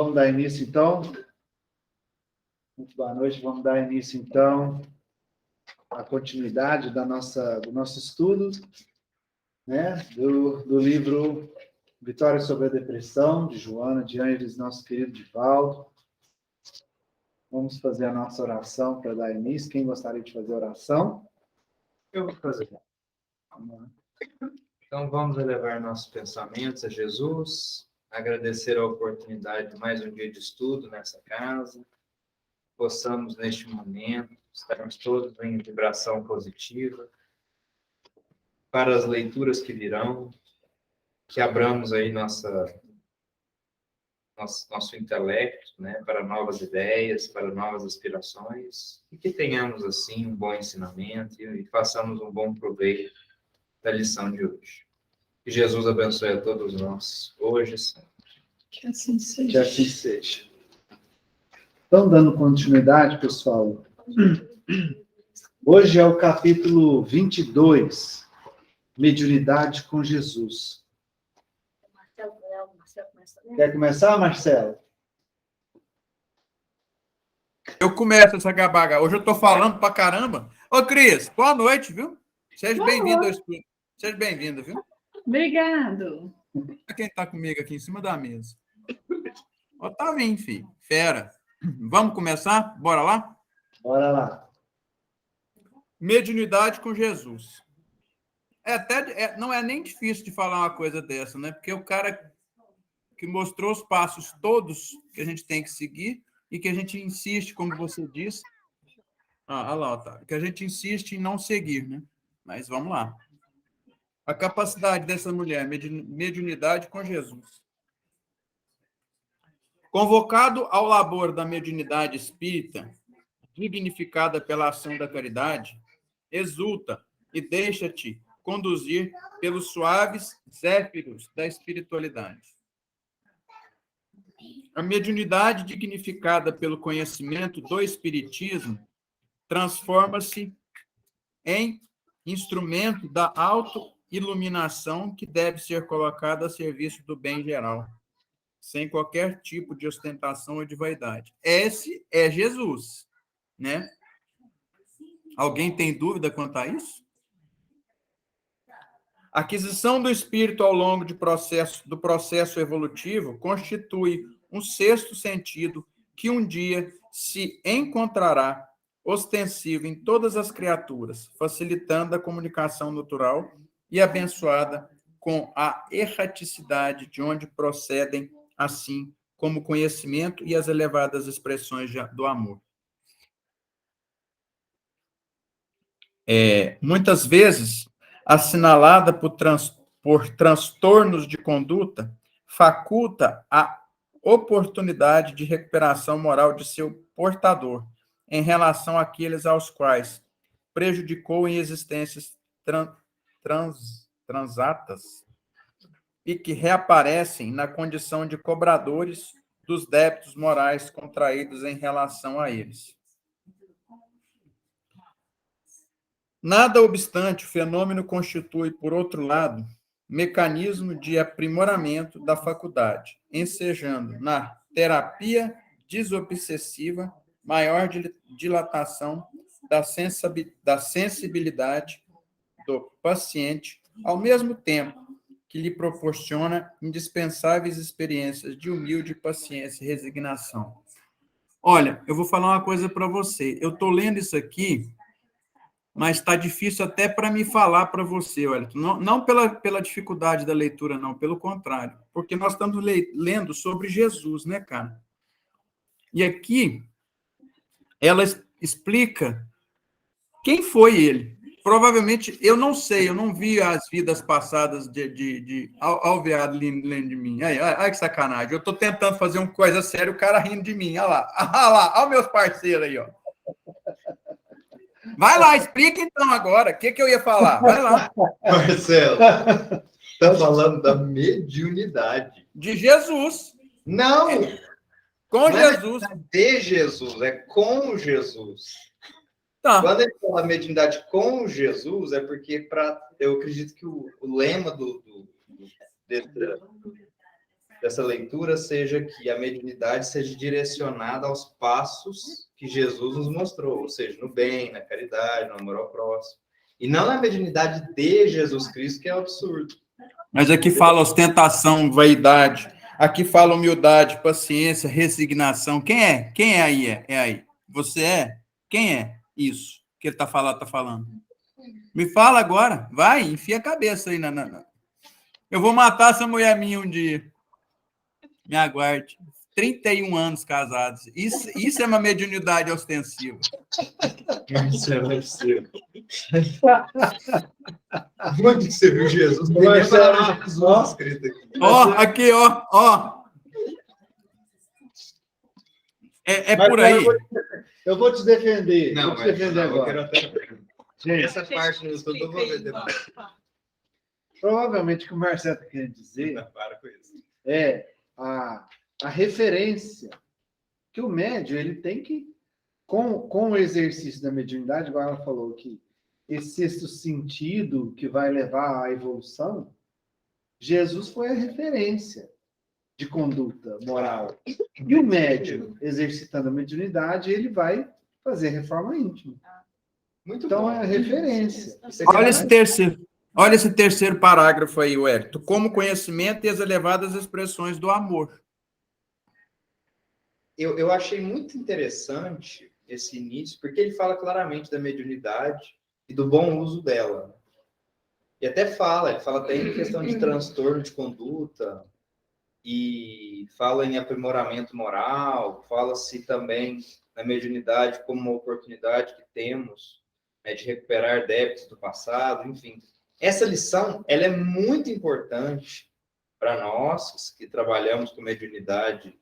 vamos dar início, então. Muito boa noite. Vamos dar início, então, à continuidade do nosso estudo, né? Do livro Vitória sobre a Depressão, de Joana de Ângeles, nosso querido Divaldo. Vamos fazer a nossa oração para dar início. Quem gostaria de fazer a oração? Eu vou fazer. Então, vamos elevar nossos pensamentos a Jesus, agradecer a oportunidade de mais um dia de estudo nessa casa. Possamos, neste momento, estarmos todos em vibração positiva para as leituras que virão, que abramos aí nosso intelecto, né, para novas ideias, para novas aspirações, e que tenhamos, assim, um bom ensinamento e façamos um bom proveito da lição de hoje. Que Jesus abençoe a todos nós, hoje e sempre. Que assim seja. Que assim seja. Então, dando continuidade, pessoal, hoje é o capítulo 22, Mediunidade com Jesus. Quer começar, Marcelo? Eu começo essa gabaga. Hoje eu estou falando pra caramba. Ô, Cris, boa noite, viu? Seja bem-vindo ao estudo. Seja bem-vindo, viu? Obrigado. Quem está comigo aqui em cima da mesa? Otavinho, filho. Fera. Vamos começar? Bora lá? Bora lá. Mediunidade com Jesus. Não é nem difícil de falar uma coisa dessa, né? Porque o cara que mostrou os passos todos que a gente tem que seguir e que a gente insiste, como você disse. Olha lá, Otávio. Que a gente insiste em não seguir, né? Mas vamos lá. A capacidade dessa mulher, mediunidade com Jesus. Convocado ao labor da mediunidade espírita, dignificada pela ação da caridade, exulta e deixa-te conduzir pelos suaves zéfiros da espiritualidade. A mediunidade dignificada pelo conhecimento do espiritismo transforma-se em instrumento da autoiluminação que deve ser colocada a serviço do bem geral, sem qualquer tipo de ostentação ou de vaidade. Esse é Jesus, né? Alguém tem dúvida quanto a isso? A aquisição do espírito ao longo do processo evolutivo constitui um sexto sentido que um dia se encontrará ostensivo em todas as criaturas, facilitando a comunicação natural e abençoada com a erraticidade de onde procedem, assim como o conhecimento e as elevadas expressões do amor. Muitas vezes, assinalada por transtornos de conduta, faculta a oportunidade de recuperação moral de seu portador, em relação àqueles aos quais prejudicou em existências transatas e que reaparecem na condição de cobradores dos débitos morais contraídos em relação a eles. Nada obstante, o fenômeno constitui, por outro lado, mecanismo de aprimoramento da faculdade, ensejando na terapia desobsessiva maior dilatação da sensibilidade do paciente, ao mesmo tempo que lhe proporciona indispensáveis experiências de humilde paciência e resignação. Olha, eu vou falar uma coisa para você. Eu estou lendo isso aqui, mas está difícil até para me falar para você, olha, não pela dificuldade da leitura, não, pelo contrário, porque nós estamos lendo sobre Jesus, né, cara? E aqui, ela explica quem foi ele. Provavelmente, eu não sei, eu não vi as vidas passadas ao veado lendo de mim. Ai, que sacanagem, eu estou tentando fazer uma coisa séria, o cara rindo de mim, olha os meus parceiros aí, ó. Vai lá, explica então agora. O que eu ia falar? Vai lá. Marcelo, está falando da mediunidade. De Jesus. Não! Com não Jesus. É de Jesus, é com Jesus. Tá. Quando ele fala mediunidade com Jesus, é porque eu acredito que o lema dessa leitura seja que a mediunidade seja direcionada aos passos que Jesus nos mostrou, ou seja, no bem, na caridade, no amor ao próximo. E não na mediunidade de Jesus Cristo, que é um absurdo. Mas aqui fala ostentação, vaidade. Aqui fala humildade, paciência, resignação. Quem é? Quem é aí? É aí. Você é? Quem é isso que ele está falando? Me fala agora. Vai, enfia a cabeça aí. Eu vou matar essa mulher minha um dia. Me aguarde. 31 anos casados. Isso é uma mediunidade ostensiva. Isso é absurdo. Onde você viu Jesus? Tem Marcelo, Jesus escrito aqui. Ó, aqui, ó. É Mas por aí. eu vou te defender. Não, vou te defender eu agora. quero até... Gente, Essa parte no YouTube eu vou ver depois. provavelmente o que o Marcelo está querendo dizer Não, para com isso. é a referência que o médium ele tem que, com o exercício da mediunidade, igual ela falou, que esse sexto sentido que vai levar à evolução, Jesus foi a referência de conduta moral. E o médium, exercitando a mediunidade, ele vai fazer reforma íntima. Muito Então, bom. é a referência. Olha esse terceiro parágrafo aí, Wellington. Como conhecimento e as elevadas expressões do amor. Eu achei muito interessante esse início, porque ele fala claramente da mediunidade e do bom uso dela. E até ele fala até em questão de transtorno de conduta, e fala em aprimoramento moral, fala-se também na mediunidade como uma oportunidade que temos, né, de recuperar débitos do passado, enfim. Essa lição, ela é muito importante para nós que trabalhamos com mediunidade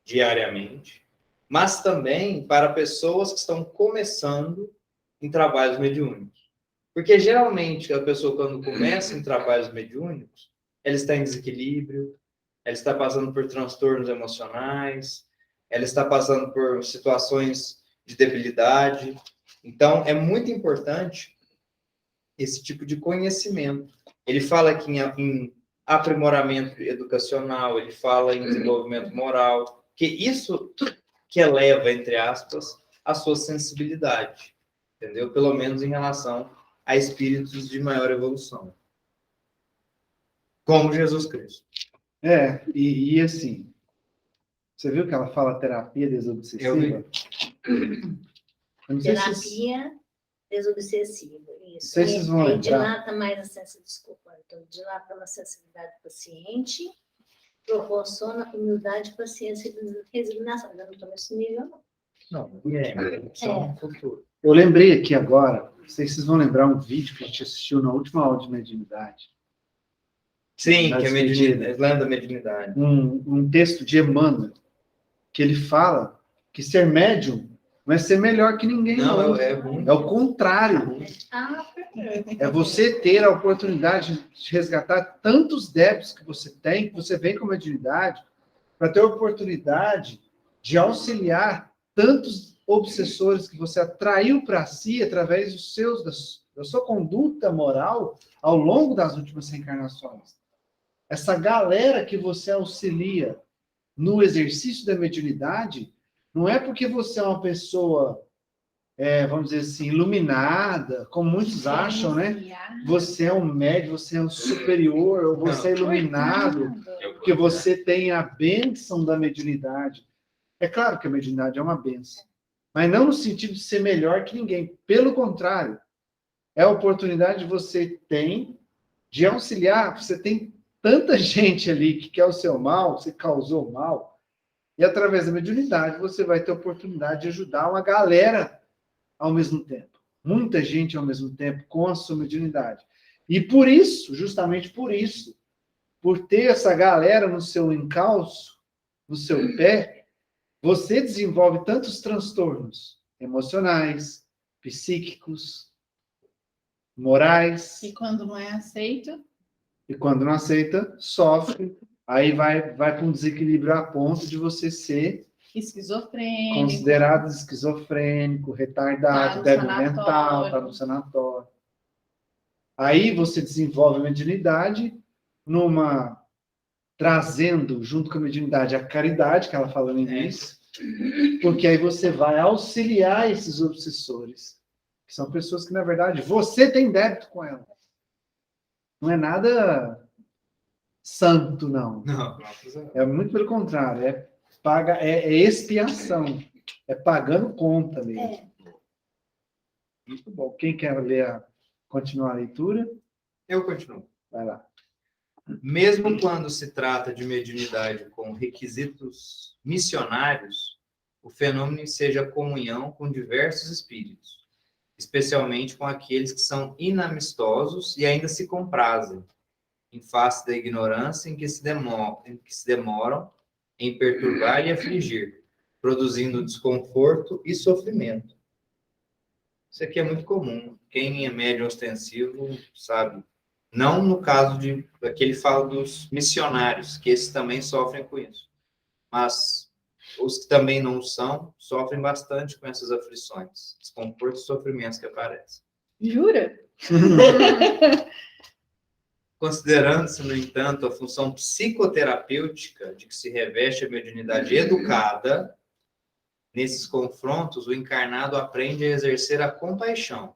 diariamente, mas também para pessoas que estão começando em trabalhos mediúnicos. Porque, geralmente, a pessoa, quando começa em trabalhos mediúnicos, ela está em desequilíbrio, ela está passando por transtornos emocionais, ela está passando por situações de debilidade. Então, é muito importante esse tipo de conhecimento. Ele fala aqui em aprimoramento educacional, ele fala em desenvolvimento moral, que isso que eleva, entre aspas, a sua sensibilidade, entendeu? Pelo menos em relação a espíritos de maior evolução. Como Jesus Cristo. E assim, você viu que ela fala terapia desobsessiva? Eu vi. Eu não sei se Terapia desobsessiva, isso. sei se vocês vão lembrar. Dilata mais a sensibilidade, então, dilata a sensibilidade do paciente, proporciona humildade, paciência e resignação. Eu não estou nesse nível, não. Não, são futuro. Eu lembrei aqui agora, não sei se vocês vão lembrar um vídeo que a gente assistiu na última aula de mediunidade. Sim, Na que é despedida. mediunidade, lendo a mediunidade. Um texto de Emmanuel, que ele fala que ser médium não é ser melhor que ninguém, não. É muito. É o contrário. Perfeito. É você ter a oportunidade de resgatar tantos débitos que você tem, que você vem com a mediunidade, para ter a oportunidade de auxiliar tantos obsessores que você atraiu para si através da sua conduta moral ao longo das últimas reencarnações. Essa galera que você auxilia no exercício da mediunidade, não é porque você é uma pessoa, vamos dizer assim, iluminada, como muitos acham, né? Você é um médium, você é um superior, ou você é iluminado, porque você tem a bênção da mediunidade. É claro que a mediunidade é uma bênção, mas não no sentido de ser melhor que ninguém. Pelo contrário, é a oportunidade que você tem de auxiliar. Você tem tanta gente ali que quer o seu mal, você causou mal, e através da mediunidade você vai ter a oportunidade de ajudar uma galera ao mesmo tempo. Muita gente ao mesmo tempo com a sua mediunidade. E por isso, justamente por isso, por ter essa galera no seu encalço, no seu pé, você desenvolve tantos transtornos emocionais, psíquicos, morais. E quando não é aceito? E quando não aceita, sofre. Aí vai para um desequilíbrio a ponto de você ser Esquizofrênico. considerado esquizofrênico, retardado, débil mental, está no sanatório. Aí você desenvolve a mediunidade numa trazendo, junto com a mediunidade, a caridade, que ela falou no início, porque aí você vai auxiliar esses obsessores, que são pessoas que, na verdade, você tem débito com elas. Não é nada santo, não. Não, É muito pelo contrário, é expiação, é pagando conta mesmo. Muito bom. Quem quer continuar a leitura? eu continuo. Vai lá. Mesmo quando se trata de mediunidade com requisitos missionários, o fenômeno enseja comunhão com diversos espíritos, especialmente com aqueles que são inamistosos e ainda se comprazem, em face da ignorância em que se demoram em perturbar e afligir, produzindo desconforto e sofrimento. Isso aqui é muito comum. Quem é médium ostensivo sabe. Não no caso de... Aqui ele fala dos missionários, que esses também sofrem com isso. Mas os que também não são, sofrem bastante com essas aflições, desconfortos e sofrimentos que aparecem. Jura? Considerando-se, no entanto, a função psicoterapêutica de que se reveste a mediunidade educada, nesses confrontos, o encarnado aprende a exercer a compaixão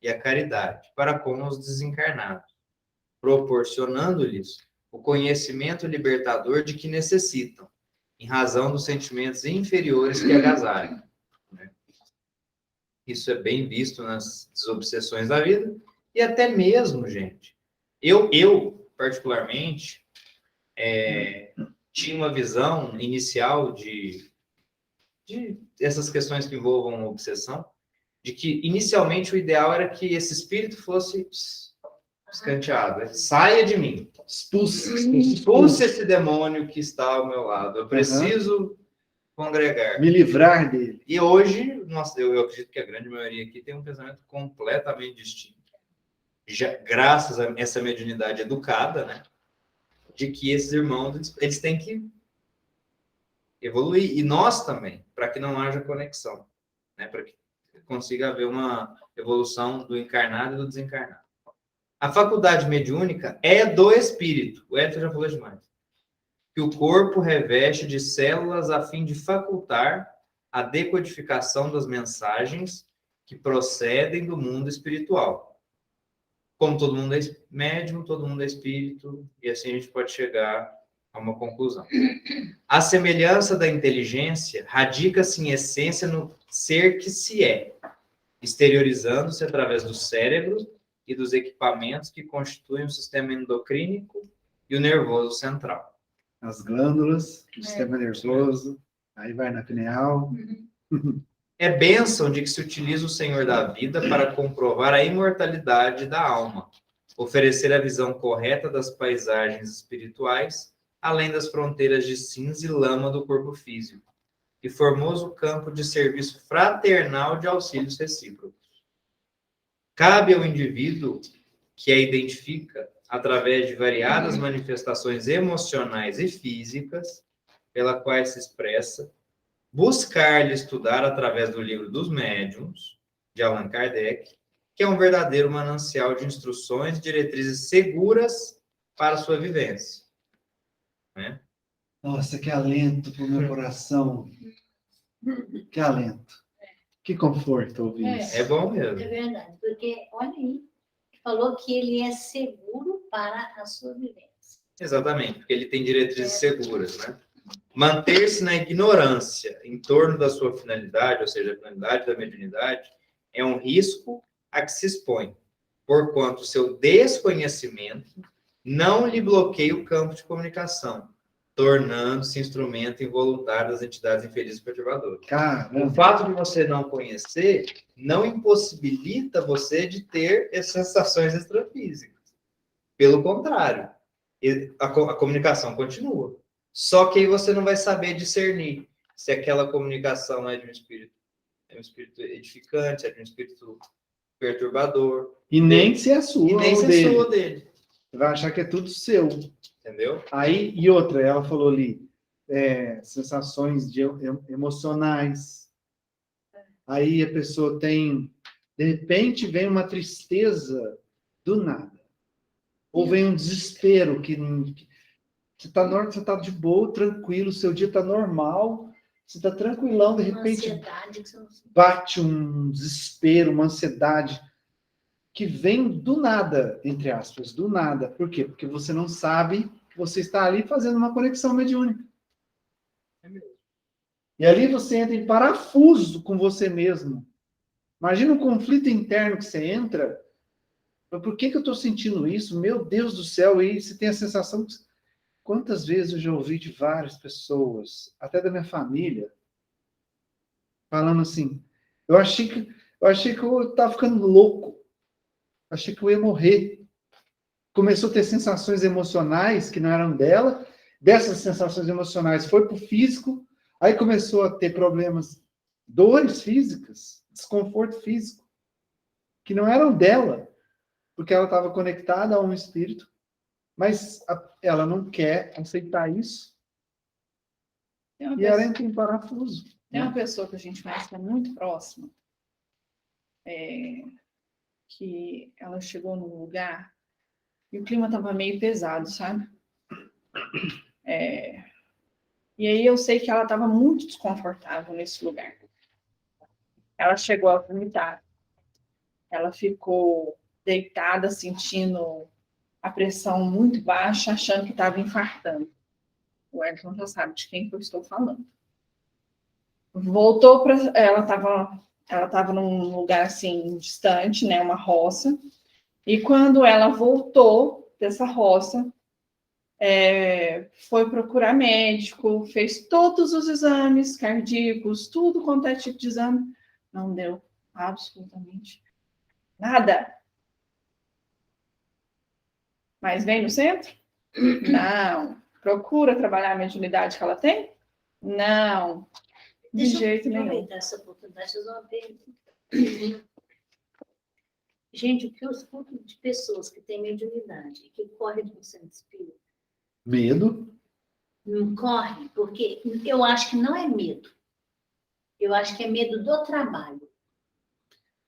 e a caridade para com os desencarnados, proporcionando-lhes o conhecimento libertador de que necessitam, em razão dos sentimentos inferiores que agasalham. Isso é bem visto nas desobsessões da vida, e até mesmo, gente, eu particularmente, tinha uma visão inicial de essas questões que envolvam obsessão, de que inicialmente o ideal era que esse espírito fosse escanteado, saia de mim, expulse esse demônio que está ao meu lado, eu preciso congregar. Me livrar dele. E hoje, nossa, eu acredito que a grande maioria aqui tem um pensamento completamente distinto. Já, graças a essa mediunidade educada, né, de que esses irmãos, eles têm que evoluir, e nós também, para que não haja conexão, né, para que consiga haver uma evolução do encarnado e do desencarnado. A faculdade mediúnica é do espírito, o Edson já falou demais, que o corpo reveste de células a fim de facultar a decodificação das mensagens que procedem do mundo espiritual. Como todo mundo é médium, todo mundo é espírito, e assim a gente pode chegar a uma conclusão. A semelhança da inteligência radica-se em essência no ser que se é, exteriorizando-se através do cérebro e dos equipamentos que constituem o sistema endocrínico e o nervoso central. As glândulas, o sistema nervoso, aí vai na pineal. É bênção de que se utiliza o Senhor da vida para comprovar a imortalidade da alma, oferecer a visão correta das paisagens espirituais, além das fronteiras de cinza e lama do corpo físico, e formoso campo de serviço fraternal de auxílios recíprocos. Cabe ao indivíduo que a identifica através de variadas manifestações emocionais e físicas, pela qual se expressa, buscar-lhe estudar através do livro dos médiuns, de Allan Kardec, que é um verdadeiro manancial de instruções e diretrizes seguras para a sua vivência. Né? Nossa, que alento para o meu coração. Que alento. Que conforto ouvir isso. É bom mesmo. É verdade, porque, olha aí, falou que ele é seguro para a sua vivência. Exatamente, porque ele tem diretrizes seguras, né? Manter-se na ignorância em torno da sua finalidade, ou seja, a finalidade da mediunidade, é um risco a que se expõe, porquanto seu desconhecimento não lhe bloqueia o campo de comunicação, tornando-se instrumento involuntário das entidades infelizes e perturbadoras. Caramba. O fato de você não conhecer não impossibilita você de ter essas sensações extrafísicas. Pelo contrário, a comunicação continua. Só que aí você não vai saber discernir se aquela comunicação é de um espírito edificante, é de um espírito perturbador. E nem se é sua. E nem se é sua dele. Você vai achar que é tudo seu. Entendeu? Aí, e outra, ela falou ali, sensações emocionais. Aí a pessoa tem, de repente, vem uma tristeza do nada. Ou vem um desespero que Você tá de boa, tranquilo, seu dia tá normal, você tá tranquilão, de Uma repente ansiedade que você não bate um desespero, uma ansiedade que vem do nada, entre aspas, do nada. Por quê? Porque você não sabe que você está ali fazendo uma conexão mediúnica. E ali você entra em parafuso com você mesmo. Imagina um conflito interno que você entra. Por que eu estou sentindo isso? Meu Deus do céu! E você tem a sensação que... Quantas vezes eu já ouvi de várias pessoas, até da minha família, falando assim, eu achei que eu estava ficando louco. Achei que eu ia morrer. Começou a ter sensações emocionais que não eram dela. Dessas sensações emocionais foi para o físico. Aí começou a ter problemas, dores físicas, desconforto físico, que não eram dela, porque ela estava conectada a um espírito, mas ela não quer aceitar isso. Tem uma E ela pessoa, entra em parafuso. tem uma pessoa que a gente conhece que é muito próxima, que ela chegou num lugar e o clima estava meio pesado, sabe? E aí eu sei que ela estava muito desconfortável nesse lugar. Ela chegou a vomitar. Ela ficou deitada, sentindo a pressão muito baixa, achando que estava infartando. O Edson já sabe de quem que eu estou falando. Voltou para... Ela estava num lugar assim distante, né, uma roça. E quando ela voltou dessa roça, foi procurar médico, fez todos os exames cardíacos, tudo quanto é tipo de exame, não deu absolutamente nada. Mas vem no centro? Não. Procura trabalhar a mediunidade que ela tem? Não. De jeito nenhum. Aproveitar essa oportunidade, fazer uma pergunta. Gente, o que eu escuto de pessoas que têm mediunidade e que correm do centro espírita? Medo. Não corre, porque eu acho que não é medo. Eu acho que é medo do trabalho.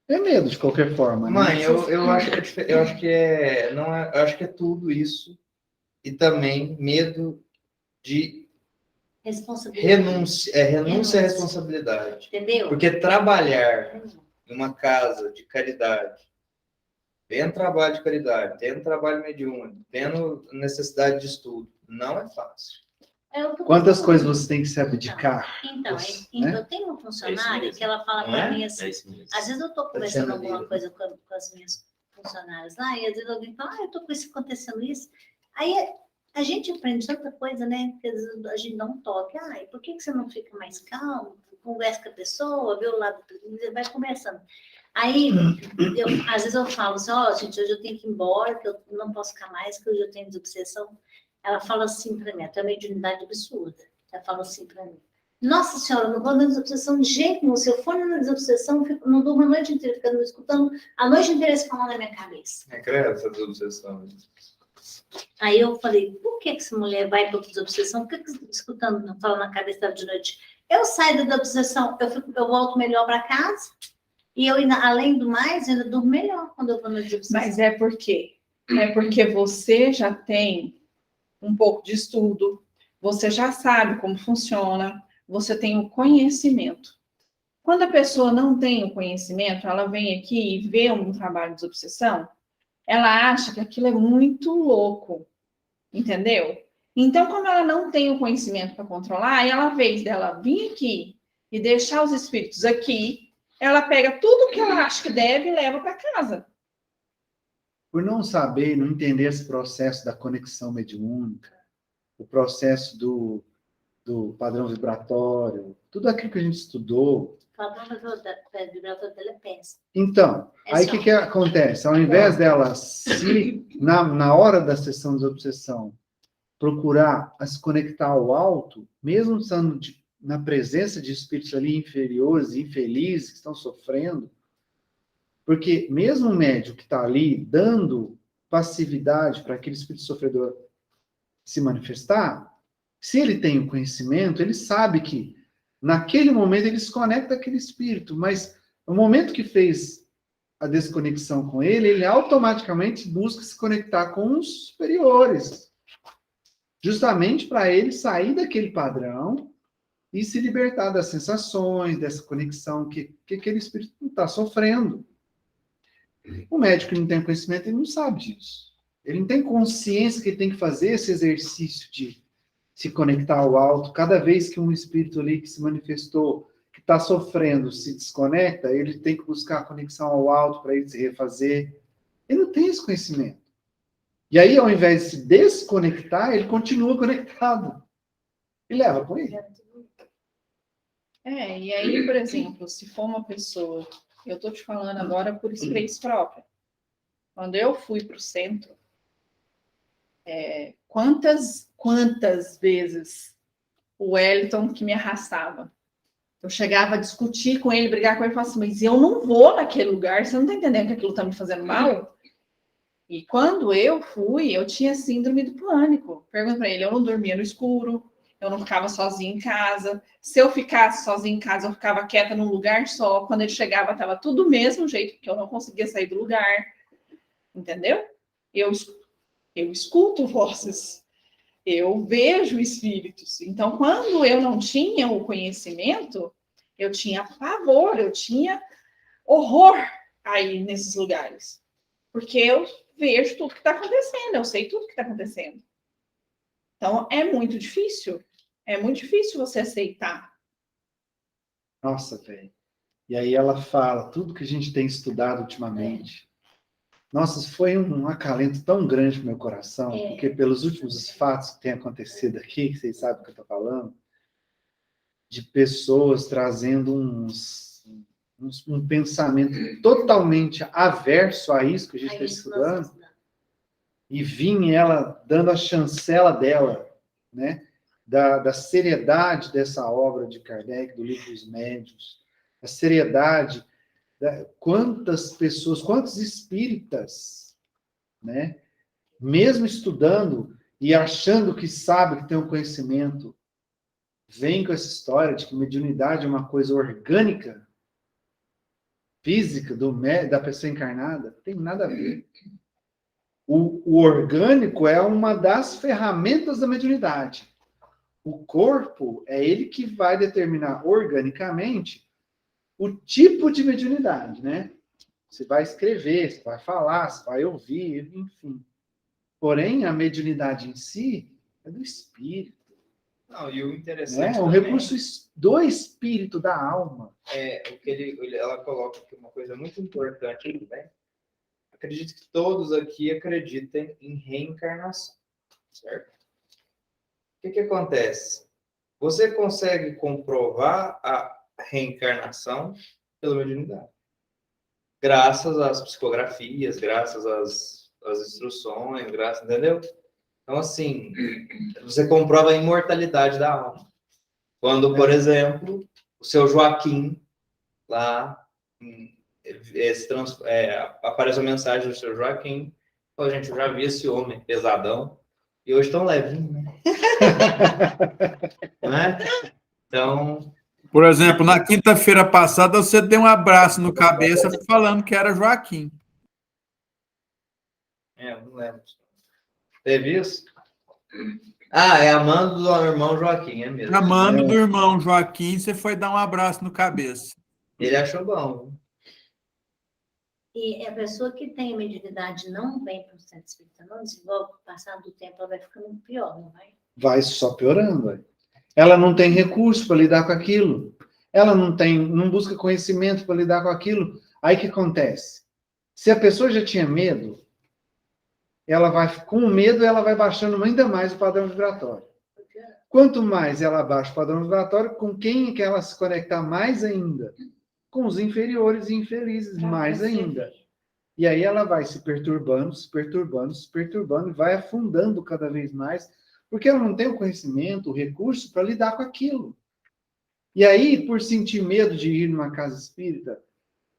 É medo, de qualquer forma. Né? Mãe, eu acho que eu acho que é tudo isso e também medo de Responsabilidade. renúncia à responsabilidade. Entendeu? Porque trabalhar em uma casa de caridade, tendo trabalho de caridade, tendo trabalho mediúnico, tendo necessidade de estudo, não é fácil. Quantas coisas você tem que se abdicar? Então, né? eu tenho uma funcionária que ela fala para mim assim, às vezes eu estou conversando alguma coisa com as minhas funcionárias lá, e às vezes alguém fala, eu estou com isso acontecendo isso. Aí a gente aprende tanta coisa, né? Que às vezes a gente dá um toque. E por que você não fica mais calmo? Conversa com a pessoa, vê o lado, vai conversando. Aí, às vezes eu falo assim, gente, hoje eu tenho que ir embora, que eu não posso ficar mais, que hoje eu tenho desobsessão. Ela fala assim para mim, até uma mediunidade absurda. Ela fala assim para mim, nossa senhora, eu não vou na desobsessão de jeito nenhum. Se eu for na desobsessão, eu não durmo a noite inteira, ficando me escutando a noite inteira esse falando na minha cabeça. É credo essa desobsessão. Aí eu falei, por que essa mulher vai para desobsessão? Por que você está escutando, falando na cabeça dela de noite? Eu saio da desobsessão, eu volto melhor para casa, e eu, além do mais, ainda durmo melhor quando eu vou na desobsessão. Mas é por quê? É porque você já tem um pouco de estudo, você já sabe como funciona, você tem o conhecimento. Quando a pessoa não tem o conhecimento, ela vem aqui e vê um trabalho de desobsessão, ela acha que aquilo é muito louco, entendeu? Então, como ela não tem o conhecimento para controlar, aí ela, vez dela vir aqui e deixar os espíritos aqui, ela pega tudo que ela acha que deve e leva para casa. Por não saber, não entender esse processo da conexão mediúnica, o processo do padrão vibratório, tudo aquilo que a gente estudou. Padrão vibratório dela é péssimo. Então, aí o que acontece? Ao invés dela, na hora da sessão de desobsessão, procurar se conectar ao alto, mesmo estando na presença de espíritos ali inferiores, infelizes, que estão sofrendo, porque mesmo o médium que está ali dando passividade para aquele espírito sofredor se manifestar, se ele tem o conhecimento, ele sabe que naquele momento ele se conecta àquele espírito, mas no momento que fez a desconexão com ele, ele automaticamente busca se conectar com os superiores. justamente para ele sair daquele padrão e se libertar das sensações, dessa conexão que aquele espírito está sofrendo. O médico que não tem conhecimento, ele não sabe disso. Ele não tem consciência que ele tem que fazer esse exercício de se conectar ao alto. Cada vez que um espírito ali que se manifestou, que está sofrendo, se desconecta, ele tem que buscar a conexão ao alto para ele se refazer. Ele não tem esse conhecimento. E aí, ao invés de se desconectar, ele continua conectado. E leva com ele. E aí, por exemplo, se for uma pessoa, eu estou te falando agora por experiência própria. Quando eu fui para o centro, quantas vezes o Wellington que me arrastava? Eu chegava a discutir com ele, brigar com ele, e falava assim, mas eu não vou naquele lugar, você não está entendendo que aquilo está me fazendo mal? E quando eu fui, eu tinha síndrome do pânico. Pergunta para ele, eu não dormia no escuro, eu não ficava sozinha em casa. Se eu ficasse sozinha em casa, eu ficava quieta num lugar só. Quando ele chegava, estava tudo do mesmo jeito, porque eu não conseguia sair do lugar. Entendeu? Eu escuto vozes, eu vejo espíritos. Então, quando eu não tinha o conhecimento, eu tinha pavor, eu tinha horror aí nesses lugares. Porque eu vejo tudo que está acontecendo, eu sei tudo que está acontecendo. Então, é muito difícil. É muito difícil você aceitar. Nossa, velho. E aí ela fala tudo que a gente tem estudado ultimamente. Nossa, isso foi um acalento tão grande para o meu coração, porque pelos últimos fatos que têm acontecido aqui, que vocês sabem o que eu estou falando, de pessoas trazendo um pensamento totalmente averso a isso que a gente está estudando, e vinha ela dando a chancela dela, né, da seriedade dessa obra de Kardec, do Livro dos Médiuns, a seriedade, quantas pessoas, quantos espíritas, né, mesmo estudando e achando que sabe, que tem um conhecimento, vem com essa história de que mediunidade é uma coisa orgânica, física, da pessoa encarnada. Não tem nada a ver. O orgânico é uma das ferramentas da mediunidade. O corpo é ele que vai determinar organicamente o tipo de mediunidade, né? Você vai escrever, você vai falar, você vai ouvir, enfim. Porém, a mediunidade em si é do espírito. Não, e o interessante É um recurso do espírito, da alma. o que ela coloca aqui uma coisa muito importante, né? Acredito que todos aqui acreditem em reencarnação, certo? O que acontece? Você consegue comprovar a reencarnação pela mediunidade. Graças às psicografias, graças às instruções, entendeu? Então, assim, você comprova a imortalidade da alma. Quando, por exemplo, o seu Joaquim, lá, aparece a mensagem do seu Joaquim, oh, gente, eu já vi esse homem pesadão, e hoje tão levinho, né? Não é? Então... Por exemplo, na quinta-feira passada, você deu um abraço no cabeça falando que era Joaquim. Eu não lembro. Teve isso? É amando do irmão Joaquim, é mesmo. Amando do irmão Joaquim, você foi dar um abraço no cabeça. Ele achou bom. E a pessoa que tem a mediunidade não vem para o centro espírita, não desenvolve, com o passar do tempo, ela vai ficando pior, não vai? Vai só piorando, vai. Ela não tem recurso para lidar com aquilo. Ela não busca conhecimento para lidar com aquilo. Aí o que acontece? Se a pessoa já tinha medo, ela vai, com o medo, ela vai baixando ainda mais o padrão vibratório. Quanto mais ela baixa o padrão vibratório, com quem é que ela se conectar mais ainda? Com os inferiores e infelizes, mais ainda. E aí ela vai se perturbando, se perturbando, se perturbando, e vai afundando cada vez mais, porque ela não tem o conhecimento, o recurso para lidar com aquilo. E aí, por sentir medo de ir numa casa espírita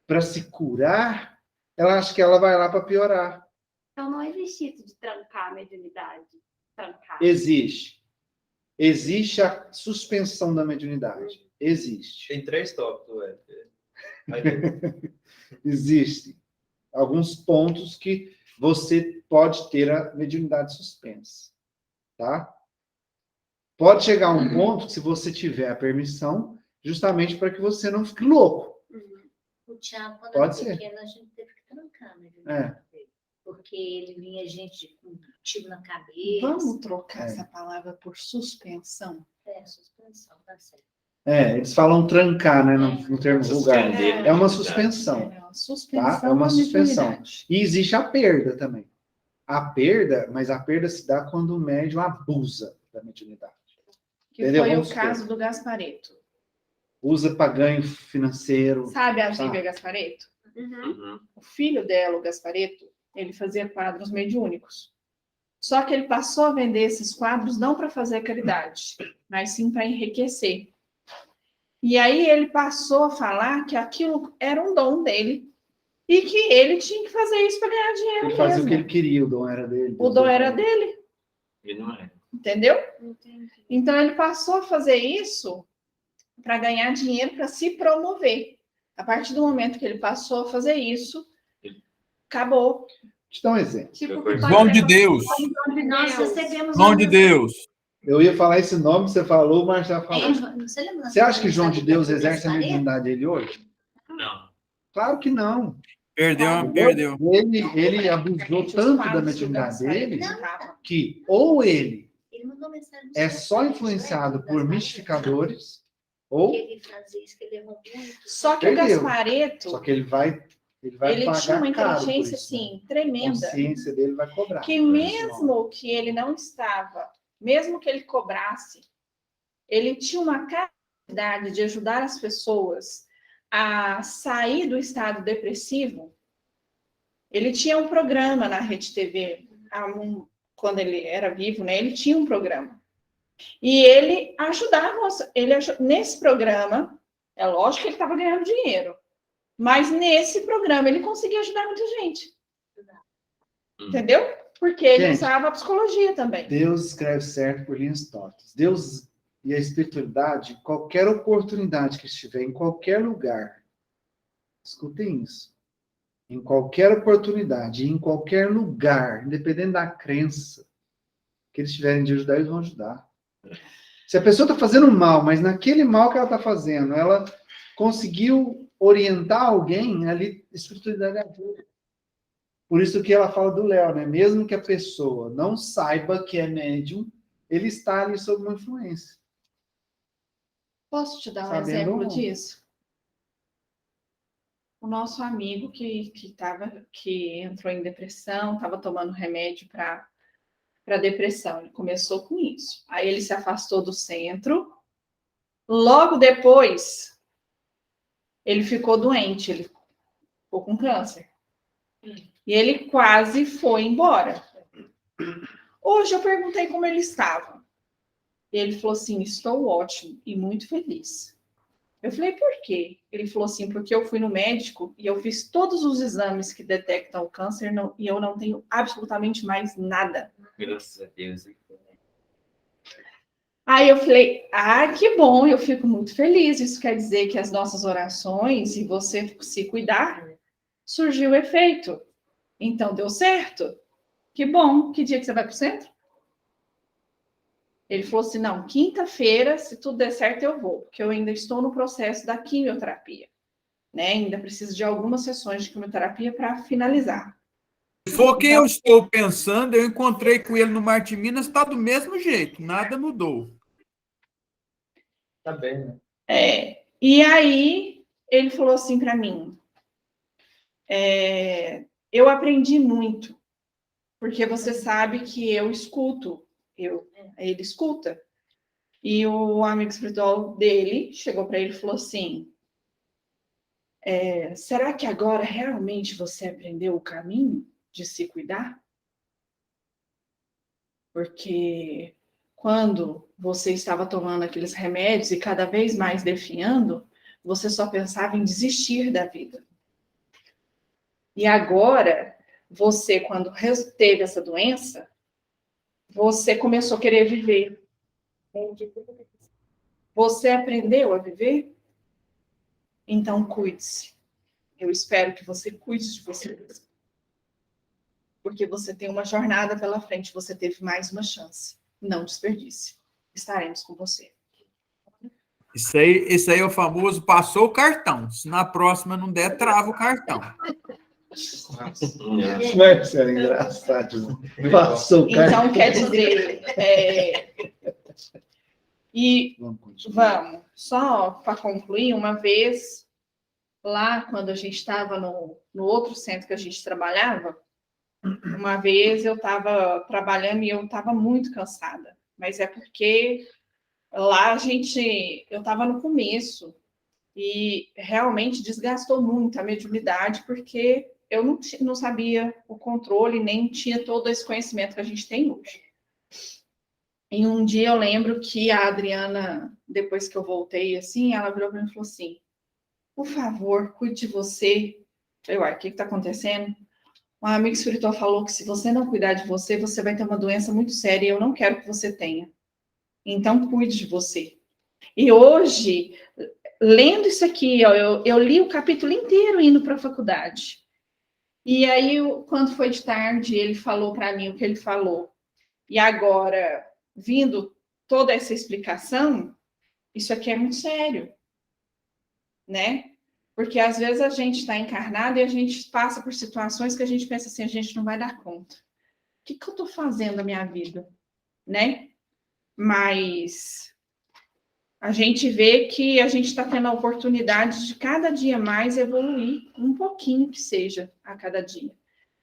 para se curar, ela acha que ela vai lá para piorar. Então não existe isso de trancar a mediunidade. Trancar. Existe. Existe a suspensão da mediunidade. Existe. Tem 3 tópicos, Existem alguns pontos que você pode ter a mediunidade suspensa. Tá? Pode chegar a um ponto, se você tiver a permissão, justamente para que você não fique louco. O Thiago, quando Pode era ser. pequeno, a gente teve que trancar, né? É. Porque ele vinha gente com tiro na cabeça. Vamos trocar É. essa palavra por suspensão? Suspensão, tá certo. Eles falam trancar, né, no termo vulgar. Suspender. É uma suspensão. É uma suspensão Tá? É uma da suspensão. mediunidade. E existe a perda também. A perda, mas a perda se dá quando o médium abusa da mediunidade. Que Entendeu? foi Vamos o supor. caso do Gaspareto. Usa para ganho financeiro. Sabe a Lívia Tá. Gaspareto? Uhum. O filho dela, o Gaspareto, ele fazia quadros mediúnicos. Só que ele passou a vender esses quadros não para fazer caridade, mas sim para enriquecer. E aí ele passou a falar que aquilo era um dom dele e que ele tinha que fazer isso para ganhar dinheiro Ele fazia mesmo. o que ele queria, o dom era dele. O dom era dele, E não é. entendeu? Entendi. Então ele passou a fazer isso para ganhar dinheiro, para se promover. A partir do momento que ele passou a fazer isso, acabou. Deixa eu te dar um exemplo. Tipo, Foi João de Deus. Nós recebemos João de Deus. Eu ia falar esse nome, você falou, o Marcelo falou. Você lembra? Você acha que João de Deus exerce a Gaspareto? mediunidade dele hoje? Não. Claro que não. Perdeu. Ele abusou Os tanto da quadros do mediunidade Gaspareto dele estavam. que ou ele Ele mandou mensagem no é seu só site, influenciado né? por mistificadores, ou Que ele fazia isso, que ele errou muito. Só que Perdeu. o Gaspareto, só que ele vai ele pagar tinha uma caro por inteligência isso, né? assim A tremenda, consciência dele vai cobrar. que mesmo que ele não estava, mesmo que ele cobrasse, ele tinha uma capacidade de ajudar as pessoas a sair do estado depressivo. Ele tinha um programa na Rede TV, quando ele era vivo, né? Ele tinha um programa. E ele ajudava, nesse programa, é lógico que ele estava ganhando dinheiro, mas nesse programa ele conseguia ajudar muita gente. Entendeu? Porque ele Gente, usava a psicologia também. Deus escreve certo por linhas tortas. Deus e a espiritualidade, qualquer oportunidade que estiver em qualquer lugar, escutem isso. Em qualquer oportunidade, em qualquer lugar, independente da crença que eles tiverem de ajudar, eles vão ajudar. Se a pessoa está fazendo mal, mas naquele mal que ela está fazendo, ela conseguiu orientar alguém, ali a espiritualidade ajuda. Por isso que ela fala do Léo, né? Mesmo que a pessoa não saiba que é médium, ele está ali sob uma influência. Posso te dar um Sabendo exemplo ou não? disso? O nosso amigo que entrou em depressão, estava tomando remédio para depressão. Ele começou com isso. Aí ele se afastou do centro. Logo depois, ele ficou doente, ele ficou com câncer. E ele quase foi embora. Hoje eu perguntei como ele estava. E ele falou assim: estou ótimo e muito feliz. Eu falei: por quê? Ele falou assim: porque eu fui no médico e eu fiz todos os exames que detectam o câncer e eu não tenho absolutamente mais nada. Graças a Deus. Aí eu falei: ah, que bom, eu fico muito feliz. Isso quer dizer que as nossas orações e você se cuidar, surgiu o efeito. Então deu certo. Que bom. Que dia que você vai para o centro? Ele falou assim: não, quinta-feira, se tudo der certo, eu vou, porque eu ainda estou no processo da quimioterapia, né? Ainda preciso de algumas sessões de quimioterapia para finalizar. Se for quem eu estou pensando, eu encontrei com ele no Mar de Minas, está do mesmo jeito, nada mudou. Tá bem, né? E aí ele falou assim para mim: eu aprendi muito, porque você sabe que eu escuto, ele escuta. E o amigo espiritual dele chegou para ele e falou assim: será que agora realmente você aprendeu o caminho de se cuidar? Porque quando você estava tomando aqueles remédios e cada vez mais definhando, você só pensava em desistir da vida. E agora, você, quando teve essa doença, você começou a querer viver. Você aprendeu a viver? Então, cuide-se. Eu espero que você cuide de você mesmo. Porque você tem uma jornada pela frente, você teve mais uma chance. Não desperdice. estaremos com você. Isso aí é o famoso passou o cartão. Se na próxima não der, trava o cartão. Marcelo, engraçado. Passou o cara. Então, quer dizer, e Vamos continuar. vamos, só para concluir, uma vez, lá quando a gente estava no outro centro que a gente trabalhava, uma vez eu estava trabalhando e eu estava muito cansada, mas é porque lá eu estava no começo e realmente desgastou muito a mediunidade, porque eu não sabia o controle, nem tinha todo esse conhecimento que a gente tem hoje. E um dia eu lembro que a Adriana, depois que eu voltei, assim, ela virou para mim e falou assim, por favor, cuide de você. Eu falei, uai, o que está acontecendo? Um amigo espiritual falou que se você não cuidar de você, você vai ter uma doença muito séria e eu não quero que você tenha. Então, cuide de você. E hoje, lendo isso aqui, ó, eu li o capítulo inteiro indo para a faculdade. E aí, quando foi de tarde, ele falou para mim o que ele falou. E agora, vindo toda essa explicação, isso aqui é muito sério, né? Porque às vezes a gente está encarnado e a gente passa por situações que a gente pensa assim, a gente não vai dar conta. O que eu estou fazendo na minha vida, né? Mas a gente vê que a gente está tendo a oportunidade de cada dia mais evoluir, um pouquinho que seja a cada dia.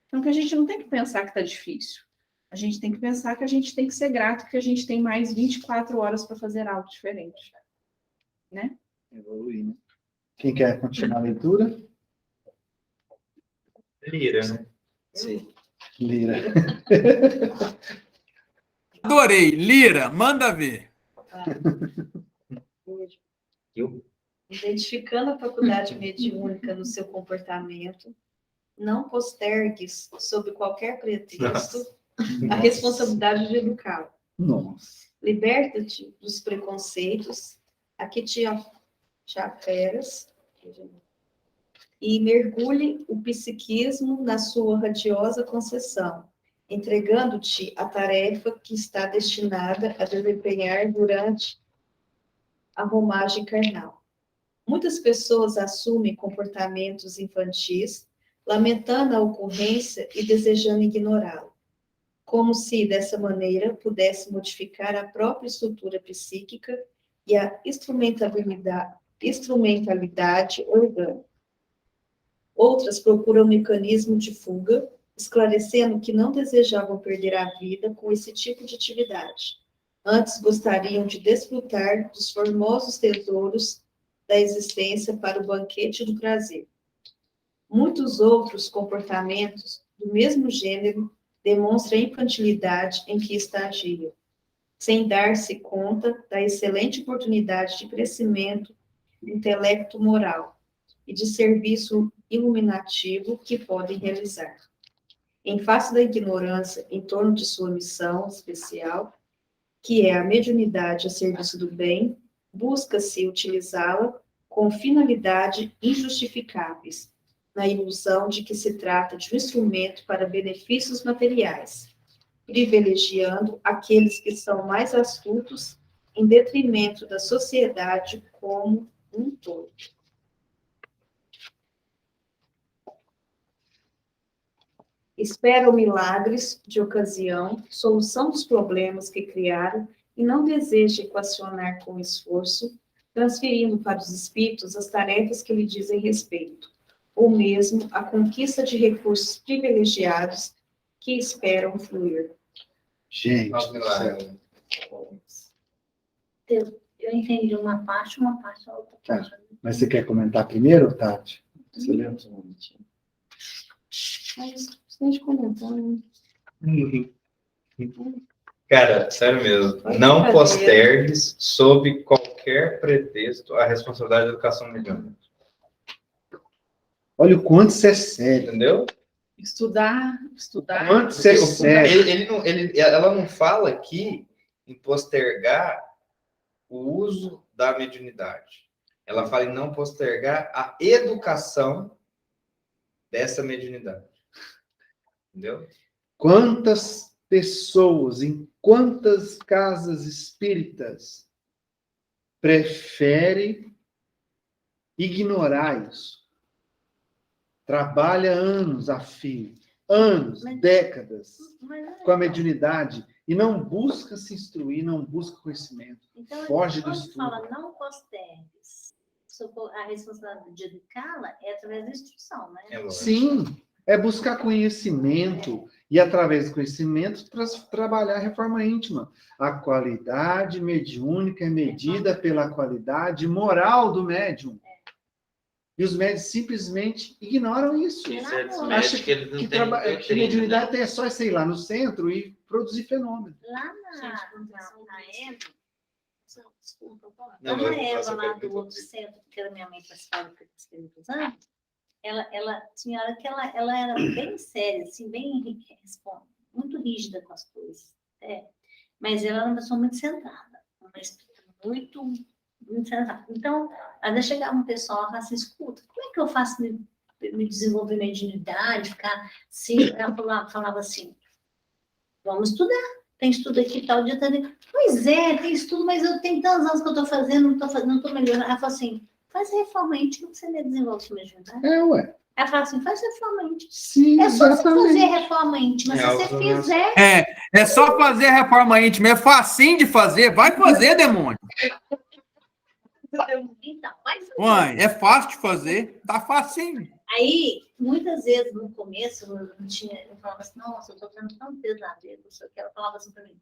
Então, que a gente não tem que pensar que está difícil. A gente tem que pensar que a gente tem que ser grato, que a gente tem mais 24 horas para fazer algo diferente. Né? Evoluir, né? Quem quer continuar a leitura? Lira, né? Sim. Lira. Adorei. Lira, manda ver. Identificando a faculdade mediúnica no seu comportamento, não postergues, sob qualquer pretexto, a responsabilidade de educá-lo. Nossa. Liberta-te dos preconceitos a que te aferras e mergulhe o psiquismo na sua radiosa concessão, entregando-te a tarefa que está destinada a desempenhar durante a romagem carnal. Muitas pessoas assumem comportamentos infantis, lamentando a ocorrência e desejando ignorá-la, como se, dessa maneira, pudesse modificar a própria estrutura psíquica e a instrumentalidade orgânica. Outras procuram um mecanismo de fuga, esclarecendo que não desejavam perder a vida com esse tipo de atividade. Antes gostariam de desfrutar dos formosos tesouros da existência para o banquete do prazer. Muitos outros comportamentos do mesmo gênero demonstram a infantilidade em que estagiam, sem dar-se conta da excelente oportunidade de crescimento do intelecto moral e de serviço iluminativo que podem realizar. Em face da ignorância em torno de sua missão especial, que é a mediunidade a serviço do bem, busca-se utilizá-la com finalidade injustificáveis, na ilusão de que se trata de um instrumento para benefícios materiais, privilegiando aqueles que são mais astutos em detrimento da sociedade como um todo. Esperam milagres de ocasião, solução dos problemas que criaram e não desejam equacionar com esforço, transferindo para os espíritos as tarefas que lhe dizem respeito, ou mesmo a conquista de recursos privilegiados que esperam fluir. Gente, Faz do céu. milagre. Eu entendi uma parte a outra parte. Mas você quer comentar primeiro, Tati? Você leu? Mas, se a gente comentar, né? Cara, sério mesmo. Pode Não fazer. postergues, sob qualquer pretexto, a responsabilidade da educação mediúnica. Olha o quanto isso é sério. Entendeu? Estudar. Quanto isso é sério. Ela não fala aqui em postergar o uso da mediunidade. Ela fala em não postergar a educação dessa mediunidade. Entendeu? Quantas pessoas, em quantas casas espíritas prefere ignorar isso? Trabalha anos a fio, anos, décadas, com a mediunidade, e não busca se instruir, não busca conhecimento. Então, Foge do quando estudo. fala não postergues, a responsabilidade de educá-la é através da instrução, né? É lógico. Sim, é buscar conhecimento e, através do conhecimento, trabalhar a reforma íntima. A qualidade mediúnica é medida pela qualidade moral do médium. E os médios simplesmente ignoram isso. Tem certos Acha médicos que eles não Que, têm que mediunidade é só ser lá no centro e produzir fenômeno. Lá Gente, na Eva, desculpa, Não, lá na eu faço Eva, a lá pergunta do outro aqui. centro, que era minha mãe participava por muitos anos, ela tinha hora que ela era bem séria, assim, bem muito rígida com as coisas. Mas ela era uma pessoa muito centrada, uma espírita muito centrada. Então, às vezes chegava um pessoal e falava assim, escuta, como é que eu faço me desenvolver mediunidade, ficar assim? Ela falava assim, vamos estudar. Tem estudo aqui, tal dia, tal dia. Pois é, tem estudo, mas eu tenho tantos anos que eu estou fazendo, não estou melhorando. Ela falou assim, faz reforma íntima que você me desenvolve sua mediunidade. Ué. Ela fala assim, faz reforma íntima. Sim, É só você exatamente. fazer reforma íntima. Se você fizer... É só fazer a reforma íntima, é facinho de fazer, vai fazer, demônio. Então, vai fazer. Uai, é fácil de fazer, tá facinho. Aí, muitas vezes, no começo, eu falava assim, nossa, eu estou tendo tão pesadelo, não sei o que. Ela falava assim para mim,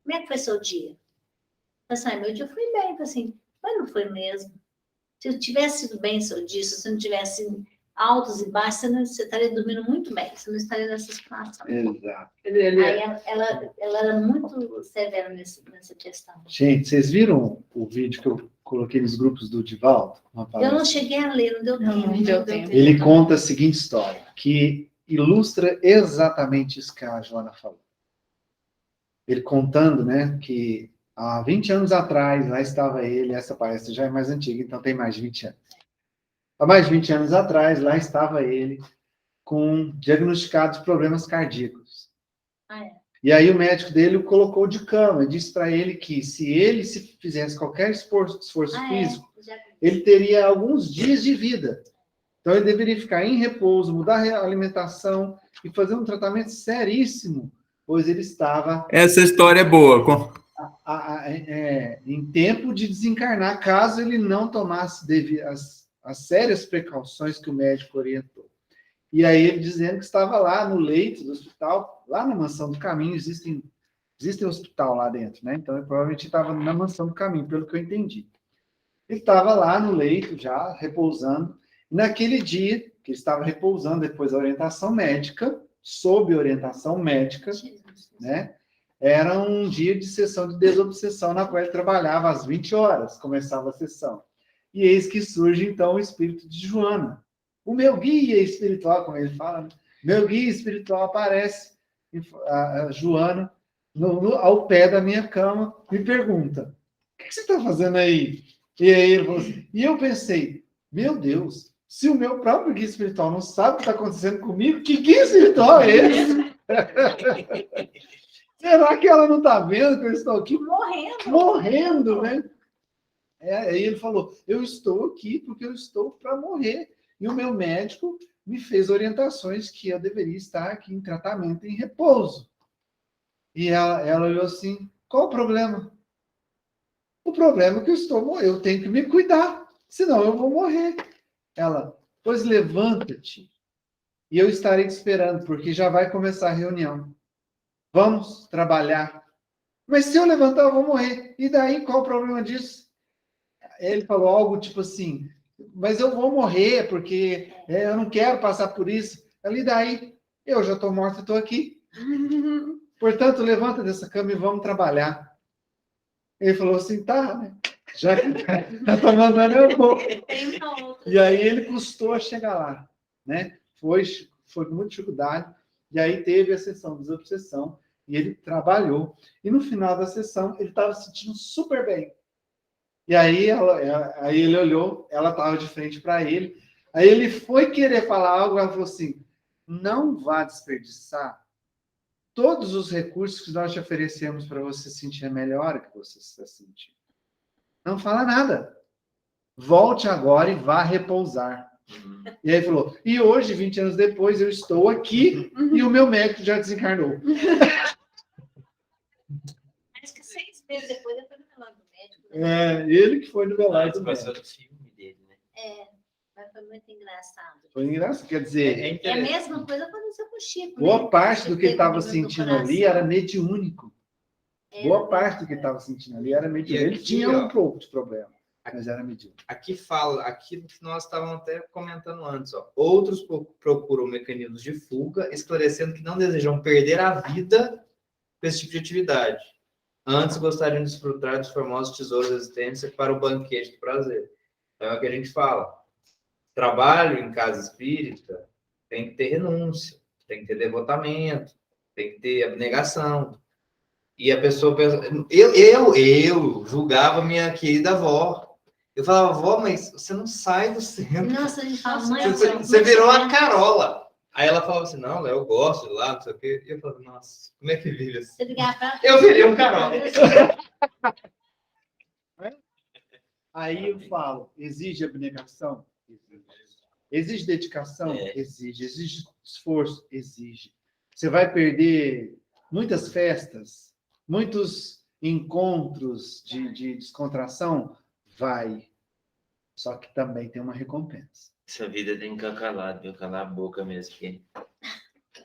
como é que foi seu dia? Eu falei assim, meu dia foi bem. Eu falei assim, mas não foi mesmo. Se eu tivesse sido bem seu dia, se você não tivesse altos e baixos, você estaria dormindo muito bem, você não estaria nessa situação. Exato. Aí ela era muito severa nessa questão. Gente, vocês viram o vídeo que eu coloquei nos grupos do Divaldo? Eu não cheguei a ler, não deu tempo. Não deu tempo. Ele conta a seguinte história, que ilustra exatamente isso que a Joana falou. Ele contando, né, que há 20 anos atrás, lá estava ele, essa palestra já é mais antiga, então tem mais de 20 anos. Há mais de 20 anos atrás, lá estava ele com diagnosticados problemas cardíacos. E aí o médico dele o colocou de cama e disse para ele que se ele fizesse qualquer esforço físico, ele teria alguns dias de vida. Então ele deveria ficar em repouso, mudar a alimentação e fazer um tratamento seríssimo, pois ele estava... Essa história é boa. em tempo de desencarnar, caso ele não tomasse as sérias precauções que o médico orientou. E aí ele dizendo que estava lá no leito do hospital, lá na Mansão do Caminho, existe hospital lá dentro, né? Então ele provavelmente estava na Mansão do Caminho, pelo que eu entendi. Ele estava lá no leito, já repousando, e naquele dia que ele estava repousando, depois da orientação médica, sob orientação médica, né? Era um dia de sessão de desobsessão, na qual ele trabalhava às 20 horas, começava a sessão. E eis que surge, então, o espírito de Joana. O meu guia espiritual, como ele fala, né? Meu guia espiritual aparece, a Joana, ao pé da minha cama, me pergunta, o que você está fazendo aí? E aí ele falou assim, e eu pensei, meu Deus, se o meu próprio guia espiritual não sabe o que está acontecendo comigo, que guia espiritual é esse? Será que ela não está vendo que eu estou aqui morrendo, né? Aí ele falou, eu estou aqui porque eu estou para morrer. E o meu médico me fez orientações que eu deveria estar aqui em tratamento, em repouso. E ela olhou assim, qual o problema? O problema é que eu tenho que me cuidar, senão eu vou morrer. Ela, pois levanta-te e eu estarei te esperando, porque já vai começar a reunião. Vamos trabalhar. Mas se eu levantar, eu vou morrer. E daí, qual o problema disso? Ele falou algo tipo assim, mas eu vou morrer, porque eu não quero passar por isso. Ali daí, eu já estou morto e estou aqui. Portanto, levanta dessa cama e vamos trabalhar. Ele falou assim, tá, né? Já que tá mandando, eu vou. E aí ele custou a chegar lá, né? Foi com muita dificuldade. E aí teve a sessão de desobsessão e ele trabalhou. E no final da sessão, ele estava se sentindo super bem. E aí ele olhou, ela estava de frente para ele. Aí ele foi querer falar algo, ela falou assim, não vá desperdiçar todos os recursos que nós te oferecemos para você sentir a melhora que você está sentindo. Não fala nada. Volte agora e vá repousar. E aí falou, e hoje, 20 anos depois, eu estou aqui e o meu médico já desencarnou. Acho que 6 meses depois eu fui no velório do médico. Ele que foi no velório do Passou médico. no filme dele, né? Mas foi muito engraçado. Foi engraçado, quer dizer, É a mesma coisa aconteceu com o Chico. boa né? parte do que ele estava Teve um sentindo coração. ali era mediúnico. É, Boa parte do que ele estava sentindo ali era mediúnico. Ele aqui, tinha ó, um pouco de problema, mas era mediúnico. Aqui fala, aquilo que nós estávamos até comentando antes, ó. Outros procuram mecanismos de fuga, esclarecendo que não desejam perder a vida com esse tipo de atividade. Antes gostariam de desfrutar dos formosos tesouros da existência para o banquete do prazer. Então é o que a gente fala. Trabalho em casa espírita tem que ter renúncia, tem que ter devotamento, tem que ter abnegação. E a pessoa pensa, eu julgava minha querida avó. Eu falava, avó, mas você não sai do centro. Nossa, a gente fala, mãe, Você virou uma Carola. Aí ela falava assim, não, Léo, eu gosto de lá, não sei o quê. E eu falava, nossa, como é que vive assim? Você ligar pra Eu virei um Carola. Aí eu falo, exige abnegação? Exige. Exige dedicação? Exige. Exige esforço? Exige. Você vai perder muitas festas, muitos encontros de descontração? Vai. Só que também tem uma recompensa. Essa vida tem que ficar calado, viu? Calar a boca mesmo. Porque...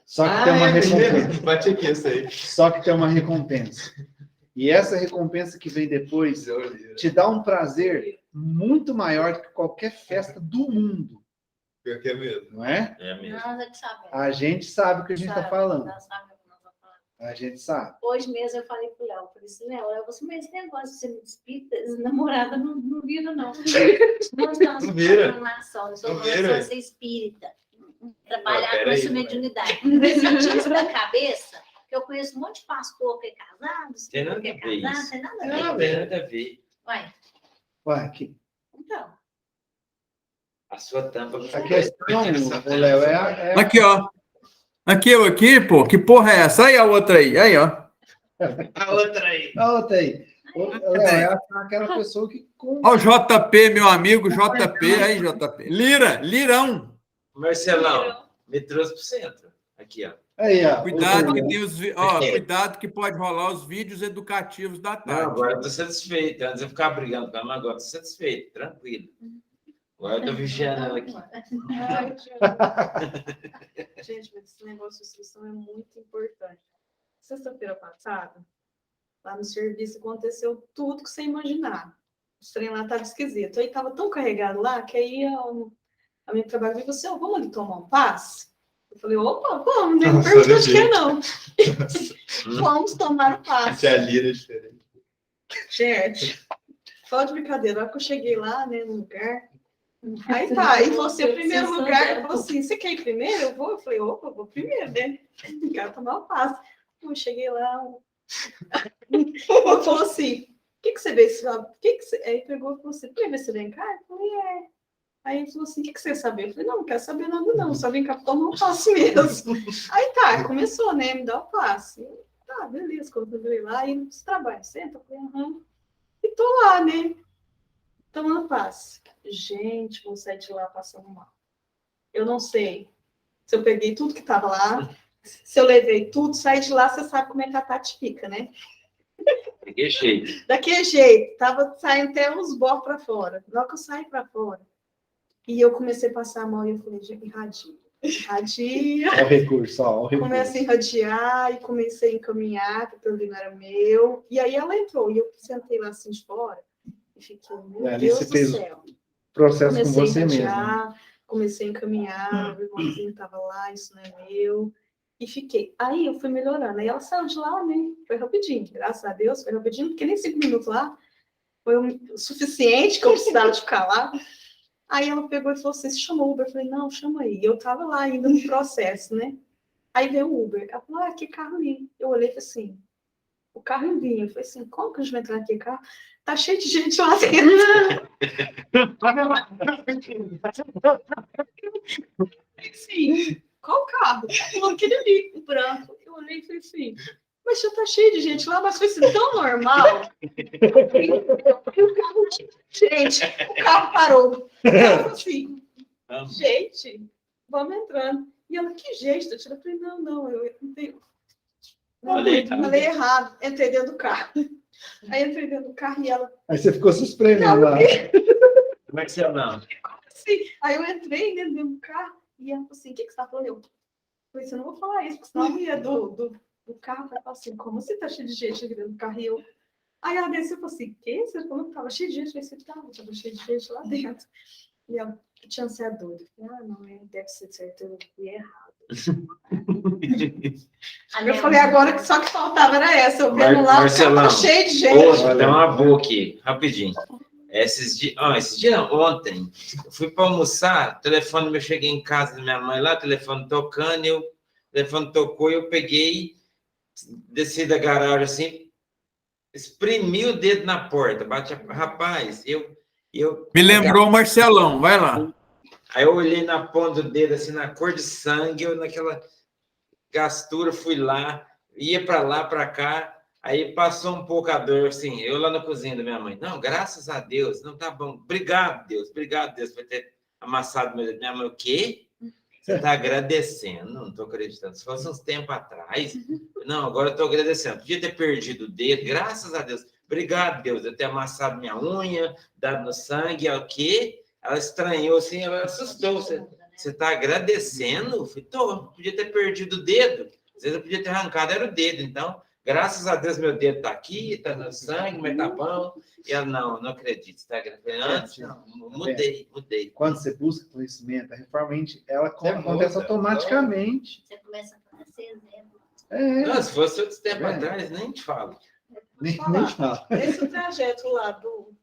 Só que tem uma recompensa. Bate aqui, isso aí. Só que tem uma recompensa. E essa recompensa que vem depois te dá um prazer muito maior que qualquer festa do mundo. Pior que é mesmo. Não é? É mesmo. nós é que sabemos. A gente sabe o que a gente está Sabe, falando. nós sabemos o que nós estamos falando. A gente sabe. Hoje mesmo eu falei pro Léo, eu falei assim, Léo, você, mas esse negócio de ser muito espírita, namorada não vira, não. Nós estamos Não vira. com relação, eu sou Não uma vira. pessoa ser espírita. Trabalhar com peraí, essa mediunidade. Eu senti isso na cabeça, que eu conheço um monte de pastor que é casado, Tem nada que é a ver casado, isso. tem nada a Tem ver. nada a ver. Ué, Ué, aqui. então, A sua tampa... A questão, ô, Léo, é Aqui, ó. Aqui, pô. Que porra é essa? Aí a outra aí. Aí, ó. A outra aí. a outra aí. Ô, Léo, é aquela pessoa que compra. Ó o JP, meu amigo, JP. Aí, JP. Lirão. Marcelão, me trouxe pro centro. Aqui, ó. Aí, ó. Cuidado que tem cuidado que pode rolar os vídeos educativos da Não, tarde. agora eu tô satisfeito. Antes eu ficava brigando com ela, mas agora eu tô satisfeito, tranquilo. Agora eu tô vigiando ela aqui. Gente, mas esse negócio de instrução é muito importante. Sexta-feira passada, lá no serviço, aconteceu tudo que você imaginar. O trem lá estava esquisito. Aí estava tão carregado lá que aí a minha trabalho falou assim, vamos ali tomar um passe? Eu falei, opa, vamos, né? Não Nossa, perguntou olha de que não. Vamos tomar o passe. A lira é diferente. Gente, só de brincadeira, na hora que eu cheguei lá, né, no lugar, aí tá, e você, primeiro lugar, ele falou assim, você quer ir primeiro? Eu vou? Eu falei, opa, eu vou primeiro, né? Quero tomar o passe. Eu cheguei lá, falou assim, o que você vê? Aí pegou e falou assim, quer ver se vem cá? Eu falei, é. Aí ele falou assim, o que você quer saber? Eu falei, não quero saber nada não, só vem cá tomar um passe mesmo. Aí tá, começou, né, me dá o passe. Tá, beleza, quando eu fui lá, aí você trabalha, senta, eu falei, aham. E tô lá, né, tomando passe. Gente, vou sair de lá passando mal. Eu não sei se eu peguei tudo que tava lá, se eu levei tudo, saí de lá, você sabe como é que a Tati fica, né? Peguei cheio. Daquele jeito, tava saindo até uns borros pra fora. Logo que eu saí pra fora, e eu comecei a passar mal, e eu falei, gente, irradia. Olha o recurso, ó. O recurso. Comecei a irradiar e comecei a encaminhar, porque o não era meu. E aí ela entrou, e eu sentei lá assim de fora, e fiquei, meu Ali Deus você do fez céu. Processo com Comecei a você mesmo. irradiar, comecei a encaminhar, o irmãozinho estava lá, isso não é meu. E fiquei. Aí eu fui melhorando. Aí ela saiu de lá, né? Foi rapidinho, graças a Deus, foi rapidinho, porque nem 5 minutos lá foi o suficiente que eu precisava de ficar lá. Aí ela pegou e falou assim, você chamou o Uber? Eu falei, não, chama aí. E eu tava lá ainda no processo, né? Aí veio o Uber. Ela falou, que carro ali. Eu olhei e falei assim, o carro vinha. Eu falei assim, como que a gente vai entrar naquele carro? Tá cheio de gente lá dentro. Sim. Qual carro? Ela falou aquele ali, o branco. Eu olhei e falei assim, mas já tá cheio de gente lá, mas foi assim, tão normal. Que o carro tinha gente, o carro parou. Ela falou assim, gente, vamos entrando. E ela, que jeito? Eu falei, não, eu entendi. Falei errado, entrei dentro do carro. Aí entrei dentro do carro e ela. Aí você ficou se espremendo lá. Como é que você não? Assim, aí eu entrei dentro do carro e ela falou assim: o que você tá falando? Eu falei, eu não vou falar isso, porque senão a mulher do carro vai falar assim: como você tá cheio de gente aqui dentro do carro? E eu. Aí ela desceu e falou assim: que? Você falou que tava cheio de gente? Eu falei, tava cheio de gente lá dentro. E ela, que tinha ansiador. Eu falei, não, deve ser certo, eu fui errado. Eu falei, agora que só que faltava era essa. Eu vendo lá, Marcelão, cheio de gente. Dá uma boa aqui, rapidinho. Esses dias, ontem, eu fui para almoçar, o telefone meu, cheguei em casa da minha mãe lá, o telefone tocando, o telefone tocou, eu peguei, desci da garagem assim, espremi o dedo na porta, bate, rapaz, eu Me lembrou o Marcelão, vai lá. Aí eu olhei na ponta do dedo, assim, na cor de sangue, eu naquela gastura, fui lá, ia para lá, para cá, aí passou um pouco a dor, assim, eu lá na cozinha da minha mãe, não, graças a Deus, não tá bom, obrigado, Deus, por ter amassado meu dedo. Minha mãe, o quê? Você está agradecendo? Não estou acreditando. Se fosse uns tempos atrás, não, agora eu estou agradecendo. Podia ter perdido o dedo, graças a Deus. Obrigado, Deus, eu ter amassado minha unha, dado no sangue, é o quê? Ela estranhou assim, ela assustou. Você está agradecendo? Eu falei, tô, podia ter perdido o dedo. Às vezes eu podia ter arrancado, era o dedo. Então, graças a Deus, meu dedo está aqui, está no sangue, mas tá bom. E ela, não acredito. Está agradecendo. Antes, não, mudei. Quando você busca conhecimento, a reforma ela Você acontece muda. Você automaticamente. começa a fazer exemplo. Não, se fosse outro tempo atrás, nem te falo. Nem fala. Esse trajeto lá do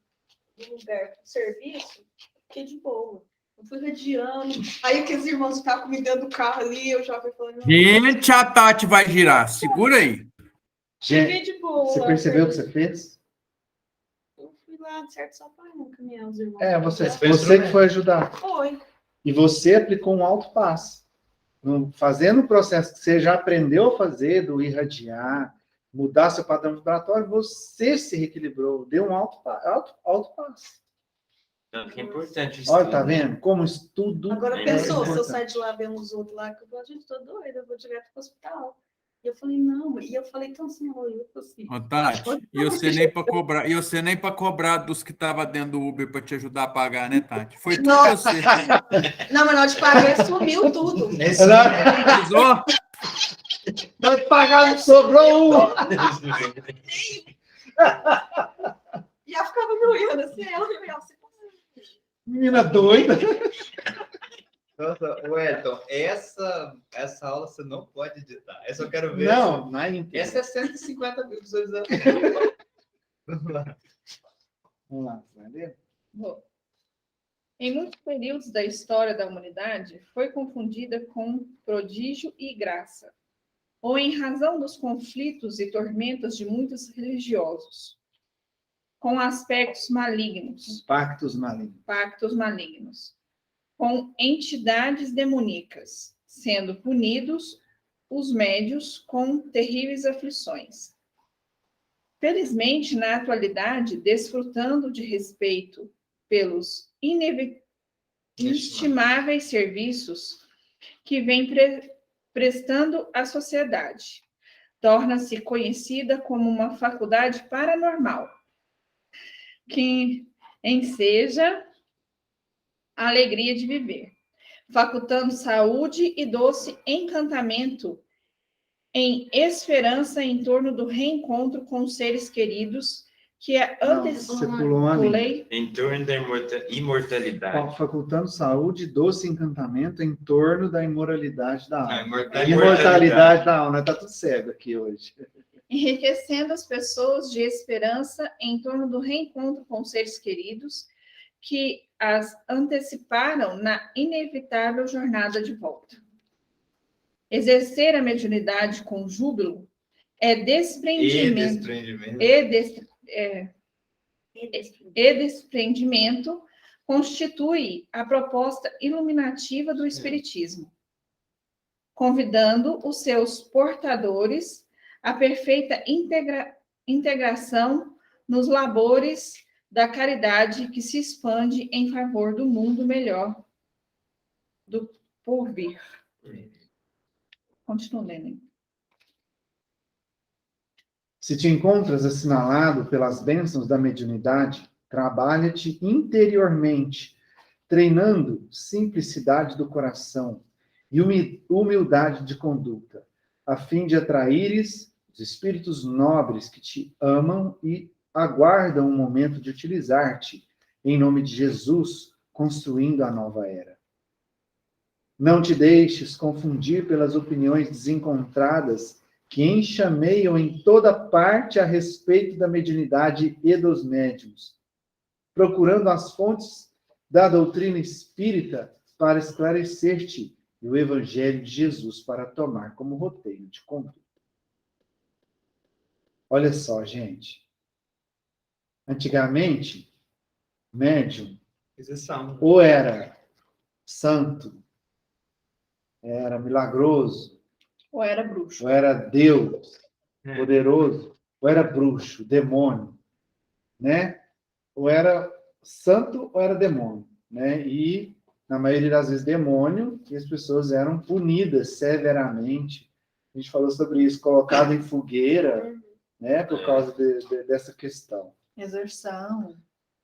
lugar do serviço, fiquei de boa. Eu fui radiando. Aí aqueles irmãos estavam comigo dentro do carro ali, eu já fui falando. Gente, a Tati vai girar. Segura aí. Cheguei de boa. Você percebeu o que você fez? Eu fui lá, certo, só para não caminhar os irmãos. Você que foi ajudar. Foi. E você aplicou um alto passo. Fazendo o processo que você já aprendeu a fazer, do irradiar, mudar seu padrão vibratório, você se reequilibrou, deu um alto passo. Então, que é importante. Olha, tá vendo? Como estudo. Agora pensou, se eu importante. sair de lá vendo os outros lá, que eu falo, gente, tô doida, eu vou direto pro hospital. E eu falei, não, e eu falei tão assim, eu assim. Ô, Tati, e você nem para cobrar dos que estavam dentro do Uber para te ajudar a pagar, né, Tati? Foi tudo Nossa. você. Não, mas na hora de pagar, sumiu tudo. Avisou? Nós pagamos, sobrou um. E ela ficava me olhando assim, ela assim. Menina doida. Nossa, Wellington, essa aula você não pode editar. Essa eu quero ver. Não, na íntegra. Essa é 150 mil visualizações. Vamos lá, vai ler? Bom, em muitos períodos da história da humanidade, foi confundida com prodígio e graça, ou em razão dos conflitos e tormentas de muitos religiosos, com aspectos malignos, Pactos malignos. com entidades demoníacas, sendo punidos os médios com terríveis aflições. Felizmente, na atualidade, desfrutando de respeito pelos inestimáveis serviços que vem prestando à sociedade, torna-se conhecida como uma faculdade paranormal, que enseja a alegria de viver, facultando saúde e doce encantamento em esperança em torno do reencontro com os seres queridos que Você pulou uma linha. Em torno da imortalidade. Facultando saúde, doce encantamento em torno da imoralidade da alma. A Imortalidade da alma. Tá tudo cego aqui hoje. enriquecendo as pessoas de esperança em torno do reencontro com seres queridos que as anteciparam na inevitável jornada de volta. Exercer a mediunidade com júbilo é desprendimento. E desprendimento constitui a proposta iluminativa do Espiritismo. convidando os seus portadores à perfeita integração nos labores da caridade que se expande em favor do mundo melhor do porvir. Continua lendo. Se te encontras assinalado pelas bênçãos da mediunidade, trabalha-te interiormente, treinando simplicidade do coração e humildade de conduta, a fim de atraíres os espíritos nobres que te amam e aguardam o momento de utilizar-te, em nome de Jesus, construindo a nova era. Não te deixes confundir pelas opiniões desencontradas que enxameiam em toda parte a respeito da mediunidade e dos médiuns, procurando as fontes da doutrina espírita para esclarecer-te e o Evangelho de Jesus para tomar como roteiro de conduta. Olha só, gente. Antigamente, médium ou era santo, era milagroso, Ou era bruxo? ou era Deus poderoso, ou era bruxo, demônio, né? Ou era santo ou era demônio, né? E, na maioria das vezes, demônio, e as pessoas eram punidas severamente. A gente falou sobre isso, colocado em fogueira, né? Por causa dessa questão.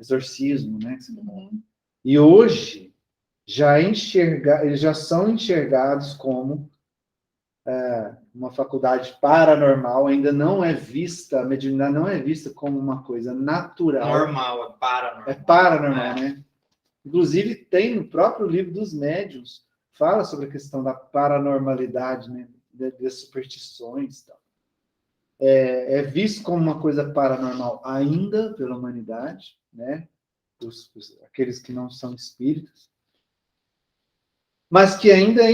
Exorcismo, né? Uhum. E hoje, eles já são enxergados como uma faculdade paranormal, ainda não é vista, a mediunidade não é vista como uma coisa natural. Normal, é paranormal. É paranormal, né? Inclusive, tem no próprio livro dos médiuns, fala sobre a questão da paranormalidade, né? Das superstições e tal. É visto como uma coisa paranormal ainda pela humanidade, né? Aqueles que não são espíritas. Mas que ainda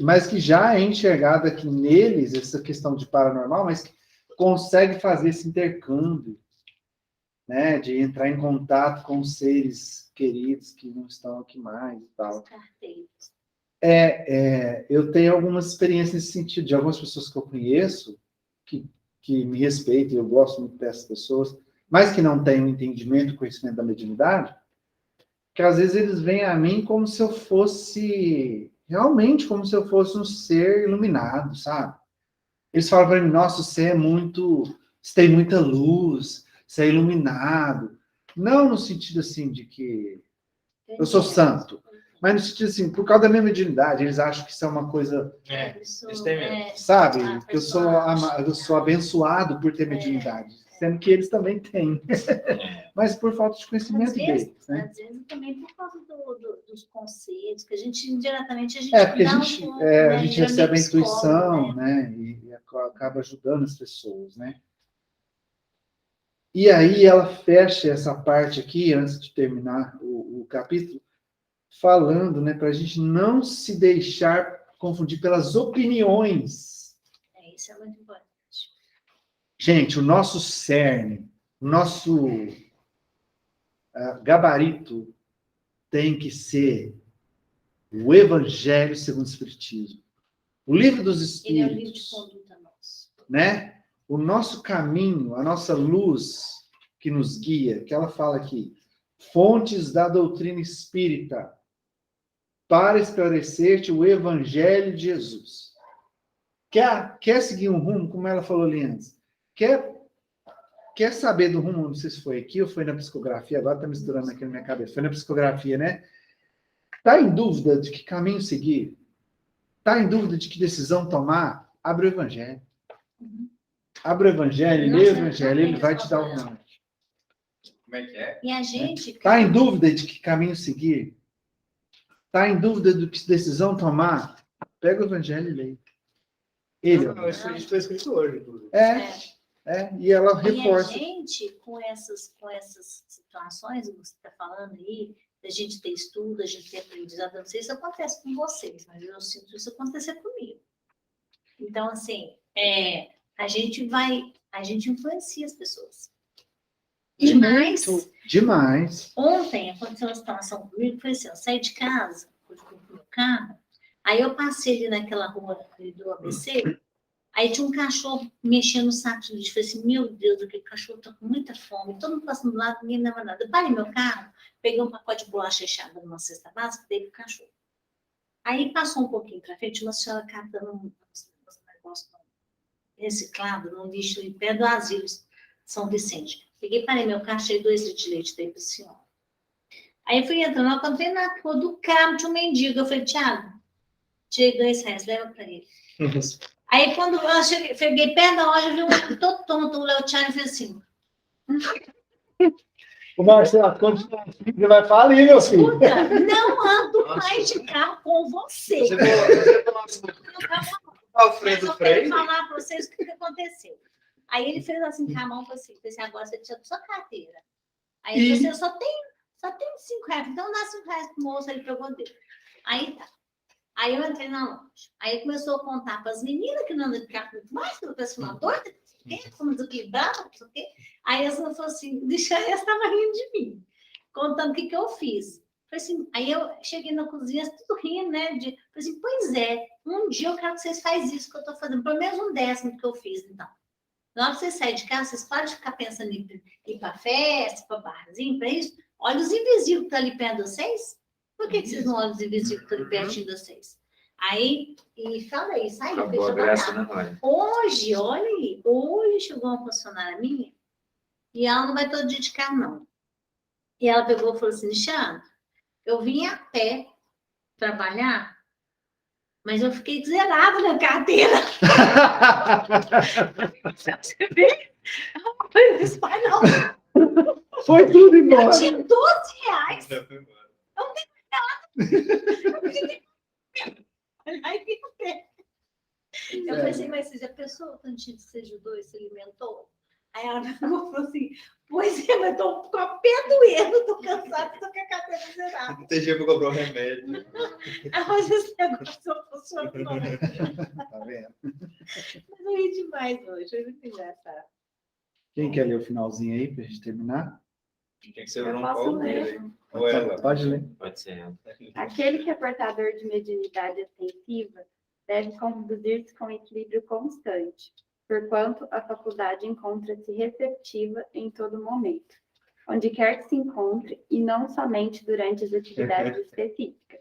mas que já é enxergada aqui neles essa questão de paranormal, mas que consegue fazer esse intercâmbio, né, de entrar em contato com seres queridos que não estão aqui mais e tal. Eu tenho algumas experiências nesse sentido, de algumas pessoas que eu conheço, que me respeitam, eu gosto muito dessas pessoas, mas que não têm o entendimento, o conhecimento da mediunidade, que às vezes eles vêm a mim como se eu fosse, realmente como se eu fosse um ser iluminado, sabe? Eles falam para mim, nossa, você tem muita luz, você é iluminado. Não no sentido assim de que eu sou santo, mas no sentido assim, por causa da minha mediunidade, eles acham que isso é uma coisa, Isso tem mesmo. sabe? Que eu sou abençoado por ter mediunidade, sendo que eles também têm. Mas por falta de conhecimento deles, né? Às vezes também por causa dos conceitos, que a gente, indiretamente, Porque a gente recebe a intuição, né? E acaba ajudando as pessoas, né? E aí ela fecha essa parte aqui, antes de terminar o capítulo, falando, né, para a gente não se deixar confundir pelas opiniões. Isso é muito importante. Gente, o nosso cerne, o nosso gabarito tem que ser o Evangelho segundo o Espiritismo. O livro dos Espíritos. Ele é o livro de conduta nosso. Né? O nosso caminho, a nossa luz que nos guia, que ela fala aqui, fontes da doutrina espírita, para esclarecer-te o Evangelho de Jesus. Quer seguir um rumo, como ela falou ali antes? Quer saber do rumo, não sei se foi aqui ou foi na psicografia, agora está misturando aqui na minha cabeça, foi na psicografia, né? Está em dúvida de que caminho seguir? Está em dúvida de que decisão tomar? Abre o Evangelho. Abre o Evangelho, lê o Evangelho, ele vai te dar o norte. Como é que é? E a gente... Está em dúvida de que caminho seguir? Está em dúvida de que decisão tomar? Pega o Evangelho e lê. Isso está escrito hoje, inclusive. E ela reforça. E a gente, com essas situações, você está falando aí, da gente ter estudo, a gente ter aprendizado, não sei se isso acontece com vocês, mas eu sinto isso acontecer comigo. Então, assim, a gente influencia as pessoas. Demais. Ontem aconteceu uma situação comigo, foi assim, eu saí de casa, fui pro meu carro, Aí eu passei ali naquela rua do ABC, aí tinha um cachorro mexendo no saco de lixo. Falei assim, meu Deus, aquele cachorro tá com muita fome. Todo mundo passando do lado, ninguém dava nada. Eu parei meu carro, peguei um pacote de bolacha recheada numa cesta básica e dei pro cachorro. Aí passou um pouquinho pra frente, uma senhora catando um negócio reciclado, num lixo em pé do asilo São Vicente. Peguei, parei meu carro, achei 2 litros de leite, dei pro senhor. Aí fui entrando, quando veio na rua do carro, tinha um mendigo. Eu falei, Thiago, tirei R$2, leva pra ele. Aí quando eu cheguei perto da loja, eu vi um todo tonto, o Léo Thiago fez assim. O Marcelo, continua assim, você vai falir, meu filho. Escuta, não ando mais de carro com você. Alfredo Eu quero Freire. falar para vocês o que aconteceu. Aí ele fez assim com a mão, falou assim, agora você tira sua carteira. Aí ele falou assim, só tem R$5, então dá R$5 pro moço. Ele pegou dele. Aí tá. Aí eu entrei na loja. Aí começou a contar para as meninas que não andam de carro muito mais, que eu penso uma doida, como desequilibrada, não sei o quê. Aí ela falou assim, ela estava rindo de mim, contando o que eu fiz. Falei assim, aí eu cheguei na cozinha, tudo rindo, né? Falei assim, pois é, um dia eu quero que vocês façam isso que eu estou fazendo, pelo menos 1/10 que eu fiz, então. Na hora que vocês saírem de casa, vocês param de ficar pensando em ir para festa, para barzinho, para isso. Olha os invisíveis que estão ali perto de vocês. Por que vocês não olham os invisíveis que estão ali pertinho de vocês? Aí, e fala aí, sai, Acabou a graça, né, Rony? Hoje, olha aí, hoje chegou uma funcionária minha e ela não vai todo dia de carro, não. E ela pegou e falou assim, Alexandre, eu vim a pé trabalhar, mas eu fiquei zerada na carteira. Você vê? Isso vai não. Foi tudo embora. Eu tinha R$12. Eu não tenho nada. Aí fica o quê? Eu pensei, mas você já pensou o tantinho que você ajudou e se alimentou? Aí ela falou assim, pois é, mas tô com a pé doendo, tô cansada, tô com a carteira zerada. Não tem jeito pra comprar um remédio. Mas esse negócio não funcionou. Tá vendo? Mas eu ri demais hoje, foi muito engraçado. Quem quer ler o finalzinho aí, pra gente terminar? Tem que ser o Eu João posso Paulo ler. dele. Ou ela. Pode ler. Pode ser ela. Aquele que é portador de mediunidade ostensiva deve conduzir-se com equilíbrio constante, porquanto a faculdade encontra-se receptiva em todo momento, onde quer que se encontre, e não somente durante as atividades específicas.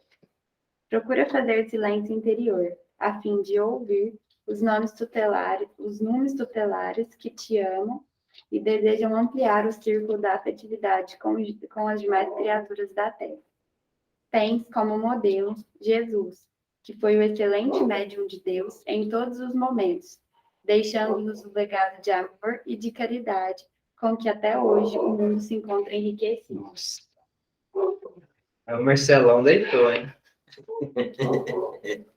Procura fazer silêncio interior, a fim de ouvir os números tutelares que te amam e desejam ampliar o círculo da afetividade com as demais criaturas da Terra. Tens como modelo Jesus, que foi o excelente médium de Deus em todos os momentos, deixando-nos o legado de amor e de caridade, com que até hoje o mundo se encontra enriquecido. É o Marcelão deitou, hein?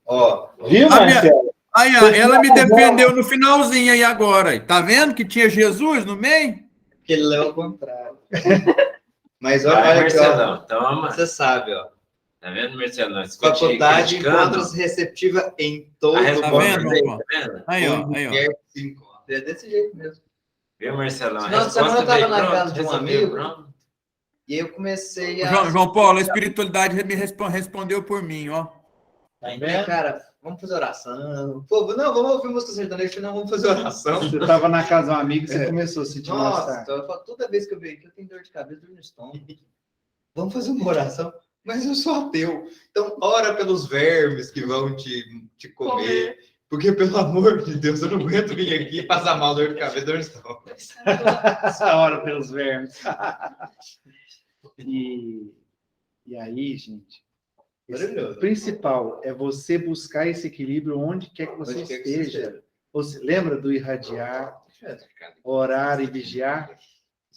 Ó, Viu, A minha- Marcelo? Aí, ó, ela me defendeu no finalzinho aí agora. Tá vendo que tinha Jesus no meio? que ele leu ao contrário. Mas olha, Vai, olha aqui, ó. Marcelão, toma. Você sabe, ó. Tá vendo, Marcelão? Isso que eu te Faculdade criticando. encontra-se receptiva em todo A Tá resposta vendo, dele, João? tá vendo? Aí, ó, onde aí, ó. quer que se encontre. É desse jeito mesmo. Viu, Marcelão? A Final de resposta semana eu tava veio na pronto, casa de um resolveu, amigo. pronto. E aí eu comecei a... João Paulo, a espiritualidade me respondeu por mim, ó. Tá vendo? Cara, vamos fazer oração. Pô, não, vamos ouvir música sertaneja, não, vamos fazer oração. Você estava na casa de um amigo e você começou a sentir Nossa, mal-estar. então eu falo, toda vez que eu venho aqui, eu tenho dor de cabeça, dor no estômago. Vamos fazer uma oração? Mas eu sou ateu. Então, ora pelos vermes que vão te comer. Porque, pelo amor de Deus, eu não aguento vir aqui e passar mal, dor de cabeça, dor no estômago. Essa hora pelos vermes. E aí, gente, Maravilhoso. o principal é você buscar esse equilíbrio onde quer que você Onde quer que você esteja. Você lembra do irradiar, orar e vigiar?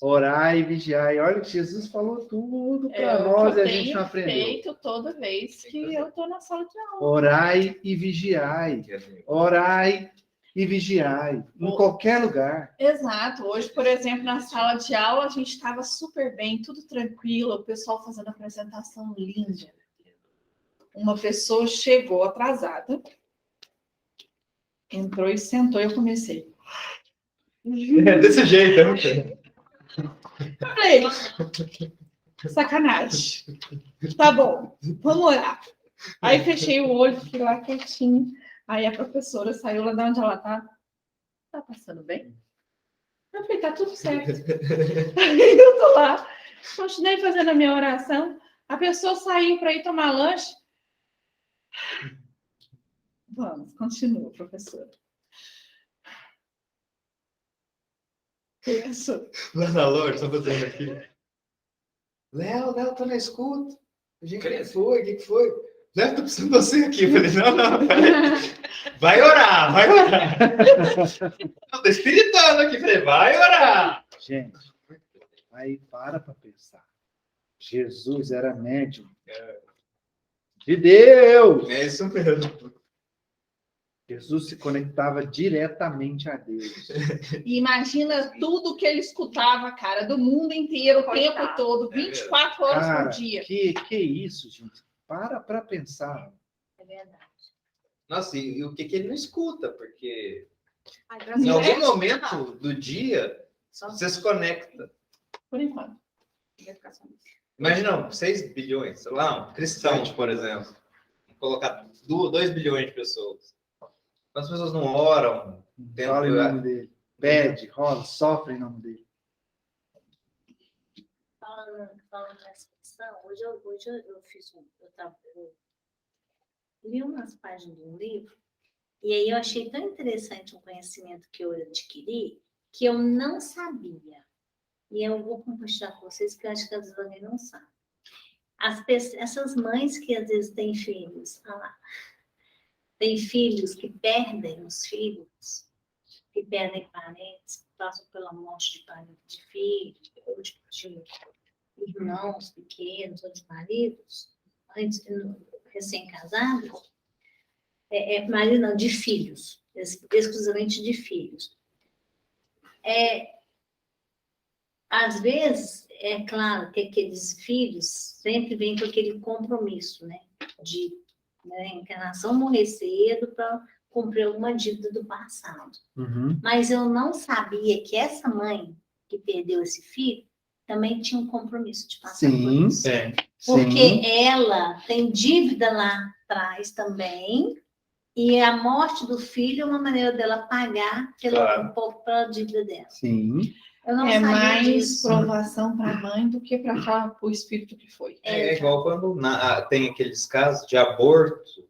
Orar e vigiar. E olha que Jesus falou tudo para nós e a gente não aprendeu. Feito toda vez que eu estou na sala de aula. Orai e vigiai. Orai e vigiai. Em qualquer lugar. Exato. Hoje, por exemplo, na sala de aula, a gente estava super bem, tudo tranquilo, o pessoal fazendo apresentação linda. Uma pessoa chegou atrasada, entrou e sentou e eu comecei. É desse jeito, né? Falei, sacanagem. Tá bom, vamos orar. Aí fechei o olho, fiquei lá quietinho. Aí a professora saiu lá de onde ela tá. Tá passando bem? Eu falei, tá tudo certo. Aí eu tô lá, continuei fazendo a minha oração. A pessoa saiu para ir tomar lanche. Vamos, continua, professora. Isso. Lá na loja, só fazendo aqui. Léo, tô na escuta. Gente, o que foi? O que foi? Léo, tô precisando de você aqui. Eu falei, não, peraí. Vai orar. Não, tô espiritando aqui. Falei, vai orar. Gente, aí para pensar. Jesus era médium de Deus. É isso mesmo. Jesus se conectava diretamente a Deus. E imagina tudo que ele escutava, cara, do mundo inteiro, o tempo todo, 24 horas Cara, por dia. que isso, gente? Para pensar. É verdade. Nossa, e o que ele não escuta? Porque Ai, em graças a algum Deus. momento do dia, você se conecta. Por enquanto. Imagina, 6 bilhões, sei lá, cristãos, por exemplo. Colocar 2 bilhões de pessoas. As pessoas não oram. Fala em nome dele. Pede, rola, sofre em nome dele. Falando nessa questão, hoje eu fiz eu li umas páginas de um livro, e aí eu achei tão interessante um conhecimento que eu adquiri, que eu não sabia. E eu vou compartilhar com vocês, que eu acho que às vezes alguém não sabe. Essas mães que às vezes têm filhos, tem filhos que perdem os filhos, que perdem parentes, que passam pela morte de parentes de filhos, ou de irmãos pequenos, ou de maridos, recém-casados, marido não, de filhos, exclusivamente de filhos. Às vezes, é claro que aqueles filhos sempre vêm com aquele compromisso, né, de encarnação, morrer cedo para cumprir alguma dívida do passado. Uhum. Mas eu não sabia que essa mãe que perdeu esse filho também tinha um compromisso de passar por Sim, isso. sim. Porque ela tem dívida lá atrás também, e a morte do filho é uma maneira dela pagar um pouco pela dívida dela. Sim. Eu não É sabia mais disso. provação para a mãe do que para o espírito que foi. É igual quando tem aqueles casos de aborto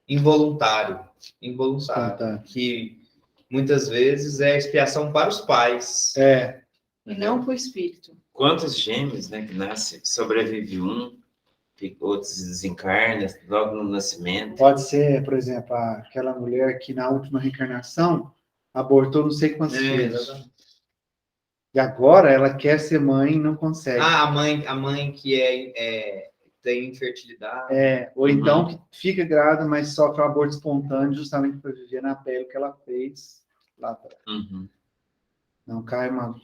involuntário, Espontâneo. que muitas vezes é expiação para os pais. E não para o espírito. Quantos gêmeos, né, que nasce, sobrevive um, outros desencarnam logo no nascimento. Pode ser, por exemplo, aquela mulher que na última reencarnação abortou não sei quantos filhos. Exatamente. E agora ela quer ser mãe e não consegue. A mãe que tem infertilidade. Ou então que fica grávida, mas sofre um aborto espontâneo justamente para viver na pele que ela fez lá atrás. Não cai uma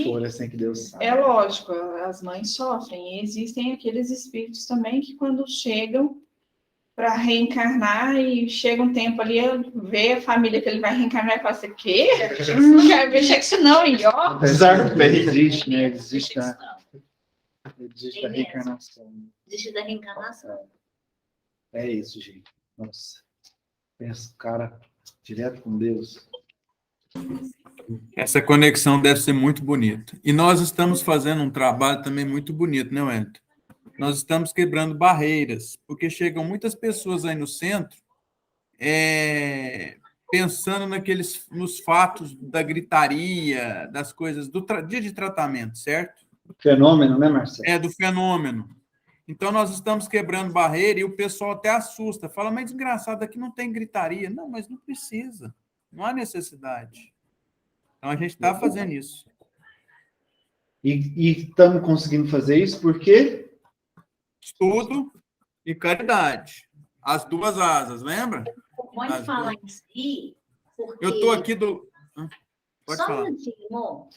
folha sem que Deus saiba. É lógico, as mães sofrem. E existem aqueles espíritos também que quando chegam para reencarnar e chega um tempo ali, vê a família que ele vai reencarnar e fala assim, quê? Não quero mexer com isso não, hein? Ó. Apesar que existe, né? Existe da Tem reencarnação. Existe da reencarnação. É isso, gente. Nossa. Pensa o cara direto com Deus. Essa conexão deve ser muito bonita. E nós estamos fazendo um trabalho também muito bonito, né, Wellington? Nós estamos quebrando barreiras, porque chegam muitas pessoas aí no centro pensando nos fatos da gritaria, das coisas do dia de tratamento, certo? Fenômeno, né, Marcelo? Do fenômeno. Então, nós estamos quebrando barreira e o pessoal até assusta. Fala, mas desgraçado, aqui não tem gritaria. Não, mas não precisa. Não há necessidade. Então, a gente está fazendo isso. E estamos conseguindo fazer isso por quê? Estudo e caridade. As duas asas, lembra? Pode falar em si, porque... Eu estou aqui do... Pode só falar. um minutinho, amor.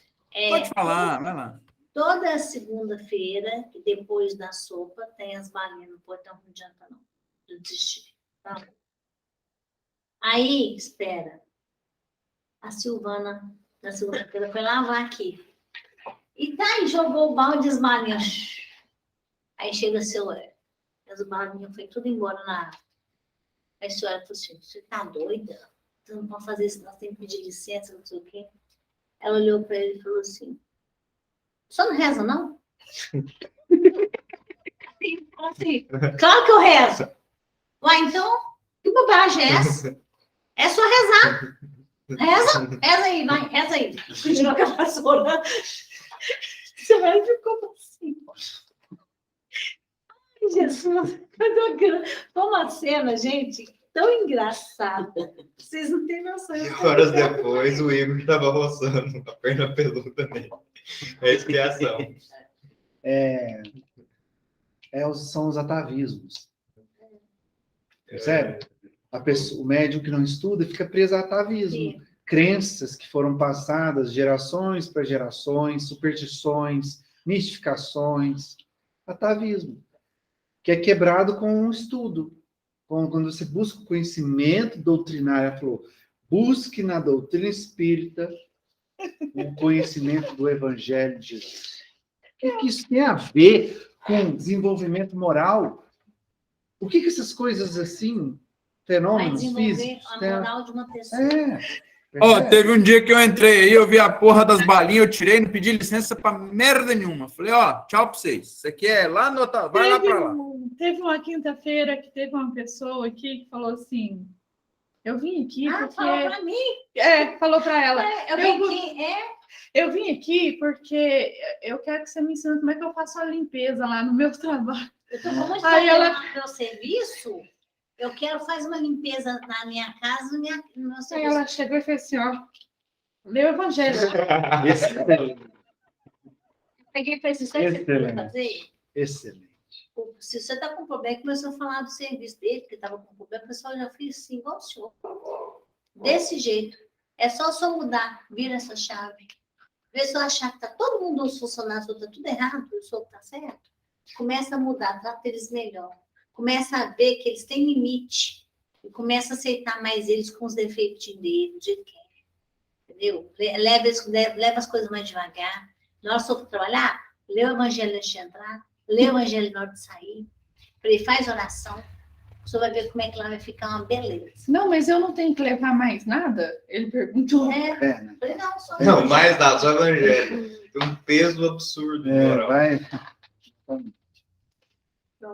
Pode falar, vai lá. Toda segunda-feira, depois da sopa, tem as balinhas no portão, não adianta não. Eu desisti. Tá? Aí, espera. A Silvana, na segunda-feira, foi lavar aqui. E tá, e jogou o balde de as balinhas. Aí chega o seu... as balinhas foi tudo embora na... A senhora falou assim, você tá doida? Você não pode fazer isso, nós temos que pedir licença, não sei o quê. Ela olhou para ele e falou assim, só não reza, não? Assim, claro que eu rezo. Uai, então, que bobagem é essa? É só rezar. Reza aí, vai, reza aí. Continuou com a vassoura. Você vai ficou assim. Ai, Jesus, foi uma cena, gente, tão engraçada. Vocês não têm noção. E horas depois, o Igor estava roçando a perna peluda nele. É expiação. São os atavismos. Percebe? O médium que não estuda fica preso a atavismo. Sim. Crenças que foram passadas gerações para gerações, superstições, mistificações, atavismo, que é quebrado com o estudo. Quando você busca o conhecimento doutrinário, ela falou, busque na doutrina espírita o conhecimento do Evangelho de Jesus. O que isso tem a ver com desenvolvimento moral? O que essas coisas assim, Vai fenômenos desenvolver físicos... a têm moral de uma pessoa. Ó, teve um dia que eu entrei aí, eu vi a porra das balinhas, eu tirei, não pedi licença pra merda nenhuma. Falei, ó, tchau pra vocês. Isso aqui é lá no outro... Vai lá pra lá. Teve uma quinta-feira que teve uma pessoa aqui que falou assim, eu vim aqui porque... Falou pra mim. Falou pra ela. Eu vim aqui, Eu vim aqui porque eu quero que você me ensine como é que eu faço a limpeza lá no meu trabalho. Como eu Aí ela- no meu serviço, eu quero fazer uma limpeza na minha casa, no meu Aí serviço. ela chegou e fez assim, ó, lê o evangelho. Peguei e falei assim, sabe o que você precisa fazer? Excelente. Se você está com problema, começou a falar do serviço dele, que estava com problema, o pessoal já fez assim, igual o senhor. Desse jeito. É só o senhor mudar, vira essa chave. Vê se eu achar que está todo mundo, os funcionários, está tudo errado, o senhor está certo. Começa a mudar, trata eles melhor. Começa a ver que eles têm limite. E começa a aceitar mais eles com os defeitos dele, do jeito que é. Entendeu? Leva as coisas mais devagar. Na hora que for trabalhar, lê o evangelho antes de entrar, lê o evangelho na hora de sair. Ele faz oração. O senhor vai ver como é que lá vai ficar uma beleza. Não, mas eu não tenho que levar mais nada? Ele perguntou. Né? Falei, não, só Não, mais nada, só evangelho. Tem um peso absurdo. moral. Vai.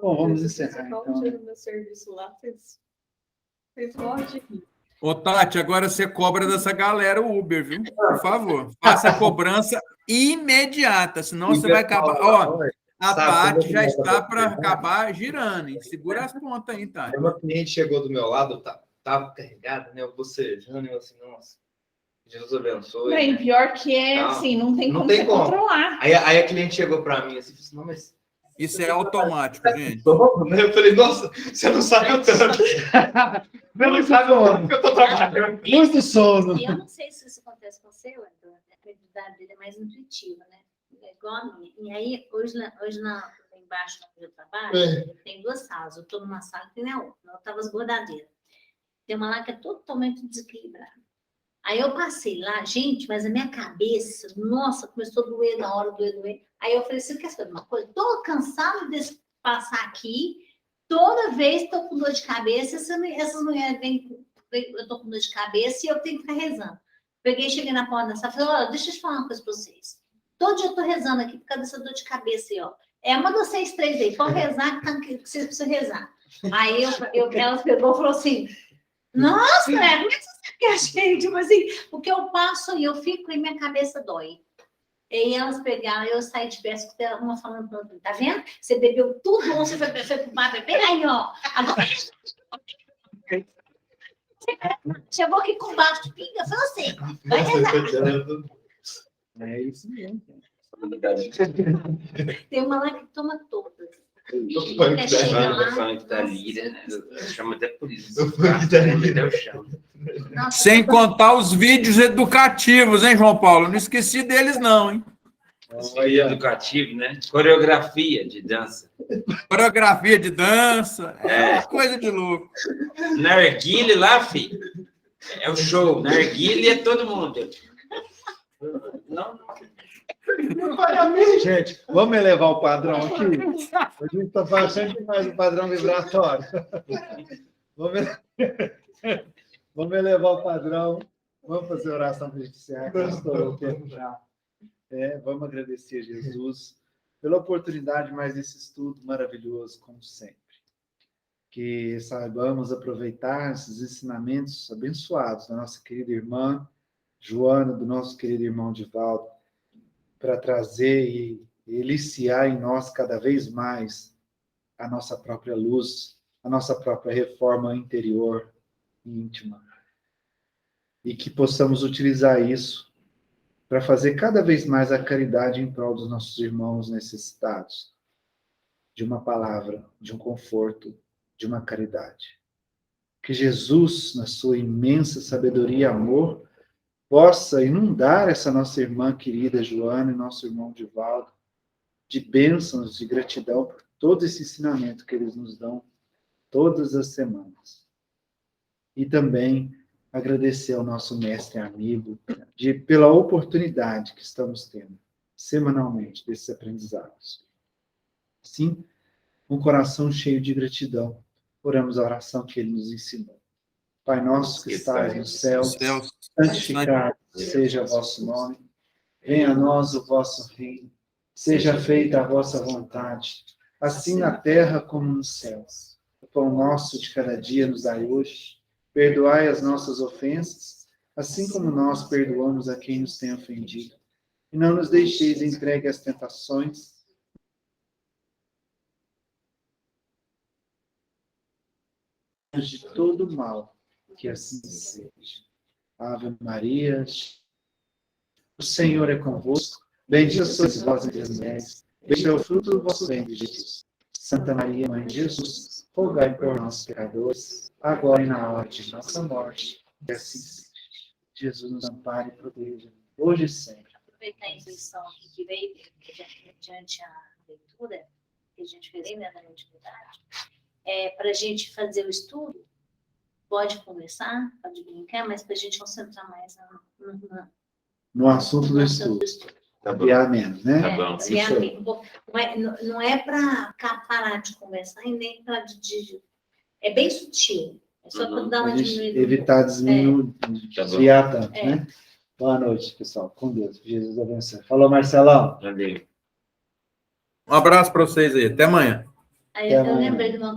Bom, vamos encerrar, então. No meu serviço lá, vocês podem. Ô, Tati, agora você cobra dessa galera o Uber, viu? Por favor, faça a cobrança imediata, senão você vai acabar... Ó, a Tati já está para acabar girando, hein? Segura as pontas aí, Tati. Uma cliente chegou do meu lado, tava carregada, né? Eu bocejando, eu assim, nossa, Jesus abençoe. Bem, né? pior que é Não, assim, não tem não como tem você como. controlar. Aí a cliente chegou para mim assim, não, mas... Isso é automático, gente. Eu falei, nossa, você não sabe tanto. Você não sabe o que eu tô trabalhando. Luz do sono. E eu não sei se isso acontece com você, Wendel, a credibilidade dele é mais intuitiva, né? É igual a minha. E aí, hoje lá embaixo onde eu trabalho, tem duas salas. Eu estou numa sala e tem na outra. Eu estava esbordadeira. Tem uma lá que é totalmente desequilibrada. Aí eu passei lá, gente, mas a minha cabeça, nossa, começou a doer na hora, doer. Aí eu falei, você quer saber uma coisa? Estou cansada de passar aqui, toda vez estou com dor de cabeça, essas mulheres vêm, eu estou com dor de cabeça e eu tenho que ficar rezando. Peguei, cheguei na porta da sala e falei, olha, deixa eu te falar uma coisa para vocês. Todo dia eu estou rezando aqui por causa dessa dor de cabeça aí, ó. Manda vocês três aí, pode rezar, que vocês precisam rezar. Aí ela pegou e falou assim, nossa, como é que você sabe que a gente, tipo assim, o que eu passo e eu fico e minha cabeça dói. E elas pegaram, eu saí de perto, uma falando para outra, tá vendo? Você bebeu tudo, você foi pro bar beber, aí, ó, agora... Chegou aqui com baixo de pinga, foi você, vai rezar. É isso mesmo. Tem uma lá que toma todas. O funk chega lá, da funk da Lira, né? Eu chamo até por isso. O funk da Lira. Eu chamo. Nossa, Sem contar os vídeos educativos, hein, João Paulo? Não esqueci deles, não, hein? Foi educativo, né? Coreografia de dança. Coreografia de dança, É. coisa de louco. Narguile lá, filho. É o show. Narguile é todo mundo. Não. Gente, vamos elevar o padrão aqui? A gente está baixando demais o padrão vibratório. Vamos elevar o padrão. Vamos fazer oração para a gente encerrar, que eu estou o tempo já. Vamos agradecer a Jesus pela oportunidade de mais esse estudo maravilhoso, como sempre. Que saibamos aproveitar esses ensinamentos abençoados da nossa querida irmã Joana, do nosso querido irmão Divaldo, para trazer e eliciar em nós cada vez mais a nossa própria luz, a nossa própria reforma interior e íntima. E que possamos utilizar isso para fazer cada vez mais a caridade em prol dos nossos irmãos necessitados de uma palavra, de um conforto, de uma caridade. Que Jesus, na sua imensa sabedoria e amor, possa inundar essa nossa irmã querida Joana e nosso irmão Divaldo de bênçãos, de gratidão por todo esse ensinamento que eles nos dão todas as semanas. E também agradecer ao nosso mestre e amigo pela oportunidade que estamos tendo semanalmente desses aprendizados. Assim, um coração cheio de gratidão, oramos a oração que ele nos ensinou. Pai nosso que estais no céu, santificado seja o vosso nome, venha a nós o vosso reino, seja feita a vossa vontade, assim na terra como nos céus. O pão nosso de cada dia nos dai hoje, perdoai as nossas ofensas, assim como nós perdoamos a quem nos tem ofendido. E não nos deixeis entregue às tentações, de todo mal, que assim seja. Ave Maria, o Senhor é convosco, bendita sois vós entre as mulheres, bendito é o fruto do vosso ventre, Jesus. Santa Maria, Mãe de Jesus, rogai por nós, pecadores, agora e na hora de nossa morte. Que assim seja. Jesus nos ampare e proteja, hoje e sempre. Aproveitar a intuição aqui que veio, diante a leitura, que a gente fez na atividade, para a gente fazer o estudo, pode conversar, pode brincar, mas para a gente concentrar mais No assunto do estudo. Tá bom. Desviar menos, né? Tá bom. Não é para parar de conversar e nem para é bem sutil. É só para dar A uma gente diminuída. evitar desviar tanto, né? Boa noite, pessoal. Com Deus. Jesus abençoe. Falou, Marcelão. Valeu. Um abraço para vocês aí. Até amanhã. Aí eu lembrei de uma